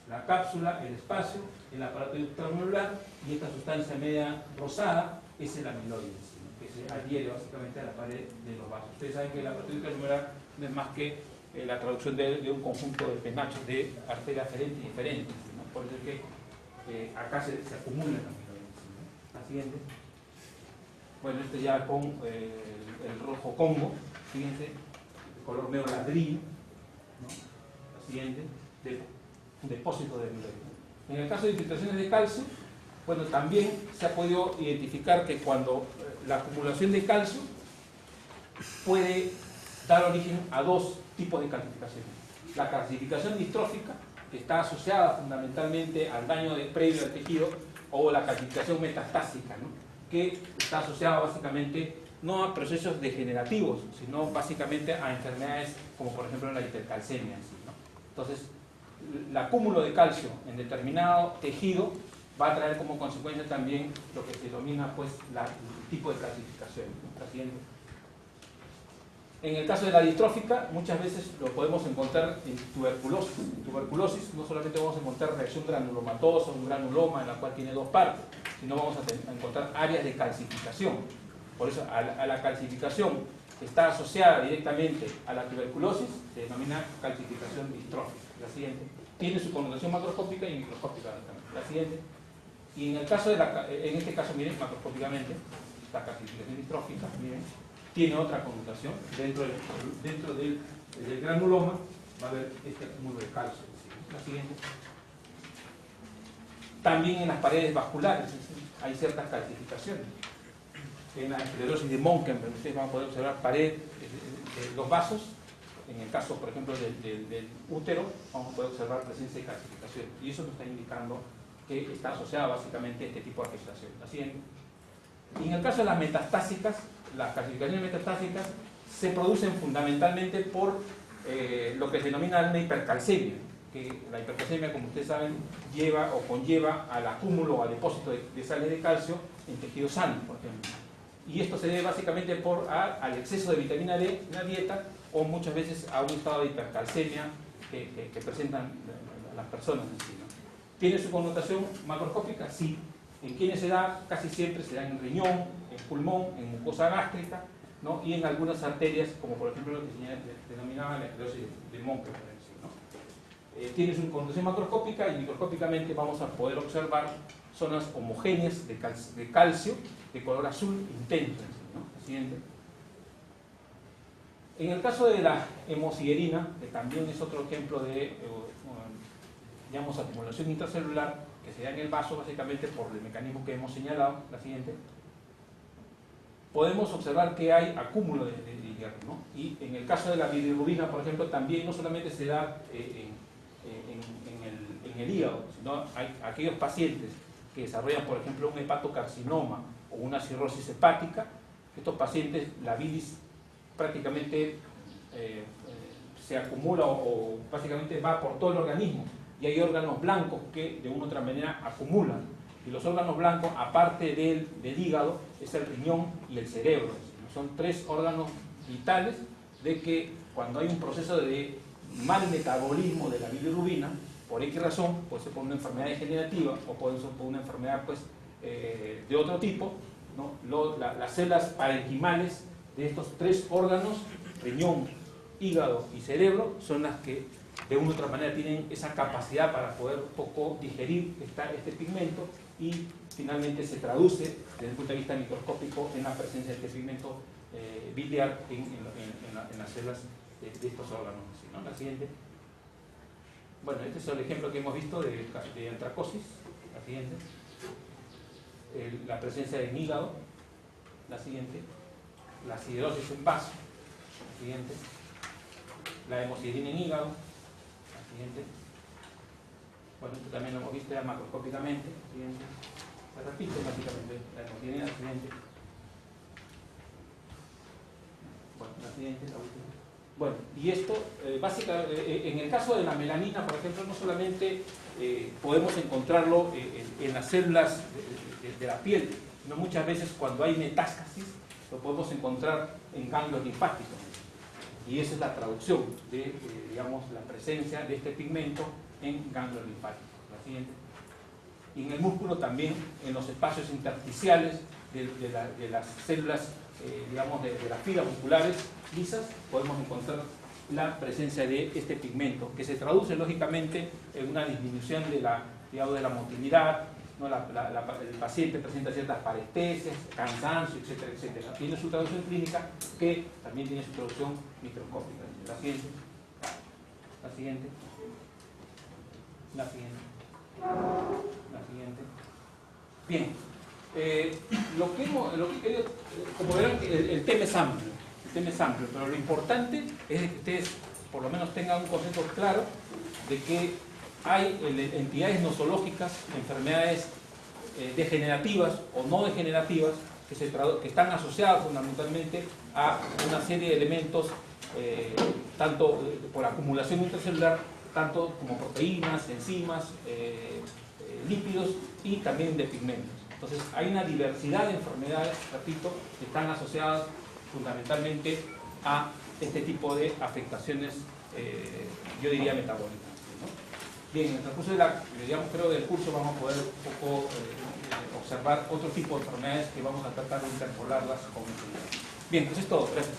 la cápsula, el espacio, el aparato intracelular, y esta sustancia media rosada es el amiloide, ¿no? Que se adhiere básicamente a la pared de los vasos. Ustedes saben que el aparato intracelular no es más que la traducción de un conjunto de penachos de arterias aferentes y diferentes, ¿no? Por eso es que acá se acumula el amiloide, ¿no? La siguiente. Bueno, este ya con el rojo Congo, fíjense, de color medio ladrillo, ¿no? La siguiente, un depósito de amiloide. En el caso de infiltraciones de calcio, bueno, también se ha podido identificar que cuando la acumulación de calcio puede dar origen a dos tipos de calcificaciones. La calcificación distrófica, que está asociada fundamentalmente al daño previo al tejido, o la calcificación metastásica, ¿no? Que está asociada básicamente no a procesos degenerativos, sino básicamente a enfermedades como por ejemplo la hipercalcemia, ¿no? Entonces, el acúmulo de calcio en determinado tejido va a traer como consecuencia también lo que se denomina pues el tipo de calcificación, ¿no? La siguiente. En el caso de la distrófica, muchas veces lo podemos encontrar en tuberculosis. En tuberculosis no solamente vamos a encontrar reacción granulomatosa, un granuloma en la cual tiene dos partes, sino vamos a encontrar áreas de calcificación. Por eso a la calcificación que está asociada directamente a la tuberculosis se denomina calcificación distrófica. La siguiente. Tiene su connotación macroscópica y microscópica también. La siguiente. Y en el caso en este caso, miren, macroscópicamente, la calcificación distrófica, miren, tiene otra connotación. Dentro del granuloma va a haber este acúmulo de calcio. La siguiente. También en las paredes vasculares hay ciertas calcificaciones. En la esclerosis de Monkenberg, ustedes van a poder observar pared de los vasos. En el caso, por ejemplo, del útero, vamos a poder observar presencia de calcificación. Y eso nos está indicando que está asociada básicamente a este tipo de afectación. La siguiente. Y en el caso de las metastásicas, las calcificaciones metastásicas se producen fundamentalmente por lo que se denomina una hipercalcemia, que la hipercalcemia, como ustedes saben, lleva o conlleva al acúmulo o al depósito de sales de calcio en tejido sano, por ejemplo. Y esto se debe básicamente al exceso de vitamina D en la dieta, o muchas veces a un estado de hipercalcemia que presentan las personas en sí, ¿no? ¿Tiene su connotación macroscópica? Sí. ¿En quiénes se da? Casi siempre se da en riñón, en pulmón, en mucosa gástrica, ¿no? Y en algunas arterias, como por ejemplo lo que se denominaba la esclerosis de Monkenberg, ¿no? Tiene su connotación macroscópica y microscópicamente vamos a poder observar zonas homogéneas de calcio de color azul intenso, ¿no? La siguiente. En el caso de la hemosiderina, que también es otro ejemplo de digamos, acumulación intracelular que se da en el vaso básicamente por el mecanismo que hemos señalado, la siguiente, podemos observar que hay acúmulo de hierro, ¿no? Y en el caso de la bilirrubina, por ejemplo, también no solamente se da en el hígado, sino hay aquellos pacientes que desarrollan, por ejemplo, un hepatocarcinoma o una cirrosis hepática. Estos pacientes, la bilis prácticamente se acumula o básicamente va por todo el organismo, y hay órganos blancos que de una u otra manera acumulan, y los órganos blancos, aparte del hígado, es el riñón y el cerebro. Son tres órganos vitales de que cuando hay un proceso de mal metabolismo de la bilirrubina, por X razón, puede ser por una enfermedad degenerativa o puede ser por una enfermedad pues, de otro tipo, ¿no? Las células parenquimales de estos tres órganos, riñón, hígado y cerebro, son las que de una u otra manera tienen esa capacidad para poder un poco digerir este pigmento, y finalmente se traduce desde el punto de vista microscópico en la presencia de este pigmento biliar en las células de estos órganos, ¿no? La siguiente. Bueno, este es el ejemplo que hemos visto de antracosis. La siguiente. La presencia en hígado. La siguiente. La acidosis en vaso. La siguiente. La hemosiderina en hígado. La siguiente. Bueno, esto también lo hemos visto ya macroscópicamente. La siguiente. La repito básicamente. La hemosiderina. La siguiente. Bueno, la siguiente, la última. Bueno, y esto, básicamente, en el caso de la melanina, por ejemplo, no solamente podemos encontrarlo en las células de la piel, sino muchas veces cuando hay metástasis, lo podemos encontrar en ganglios linfáticos. Y esa es la traducción de, digamos, la presencia de este pigmento en ganglios linfáticos. La siguiente. Y en el músculo también, en los espacios intersticiales de las células, digamos, de las fibras musculares lisas, podemos encontrar la presencia de este pigmento, que se traduce lógicamente en una disminución de la, digamos, de la motilidad, ¿no? El paciente presenta ciertas parestesias, cansancio, etcétera, etcétera. Tiene su traducción clínica, que también tiene su traducción microscópica. La siguiente. La siguiente. La siguiente. La siguiente. Bien. Lo que quería, como verán, el tema es amplio. El tema es amplio, pero lo importante es que ustedes por lo menos tengan un concepto claro de que hay entidades nosológicas, enfermedades degenerativas o no degenerativas, que están asociadas fundamentalmente a una serie de elementos, tanto por acumulación intracelular, tanto como proteínas, enzimas, lípidos y también de pigmentos. Entonces hay una diversidad de enfermedades, repito, que están asociadas fundamentalmente a este tipo de afectaciones, yo diría metabólicas. Bien, en el transcurso creo del curso vamos a poder un poco observar otro tipo de enfermedades que vamos a tratar de interpolarlas con el. Bien, pues es todo. Gracias.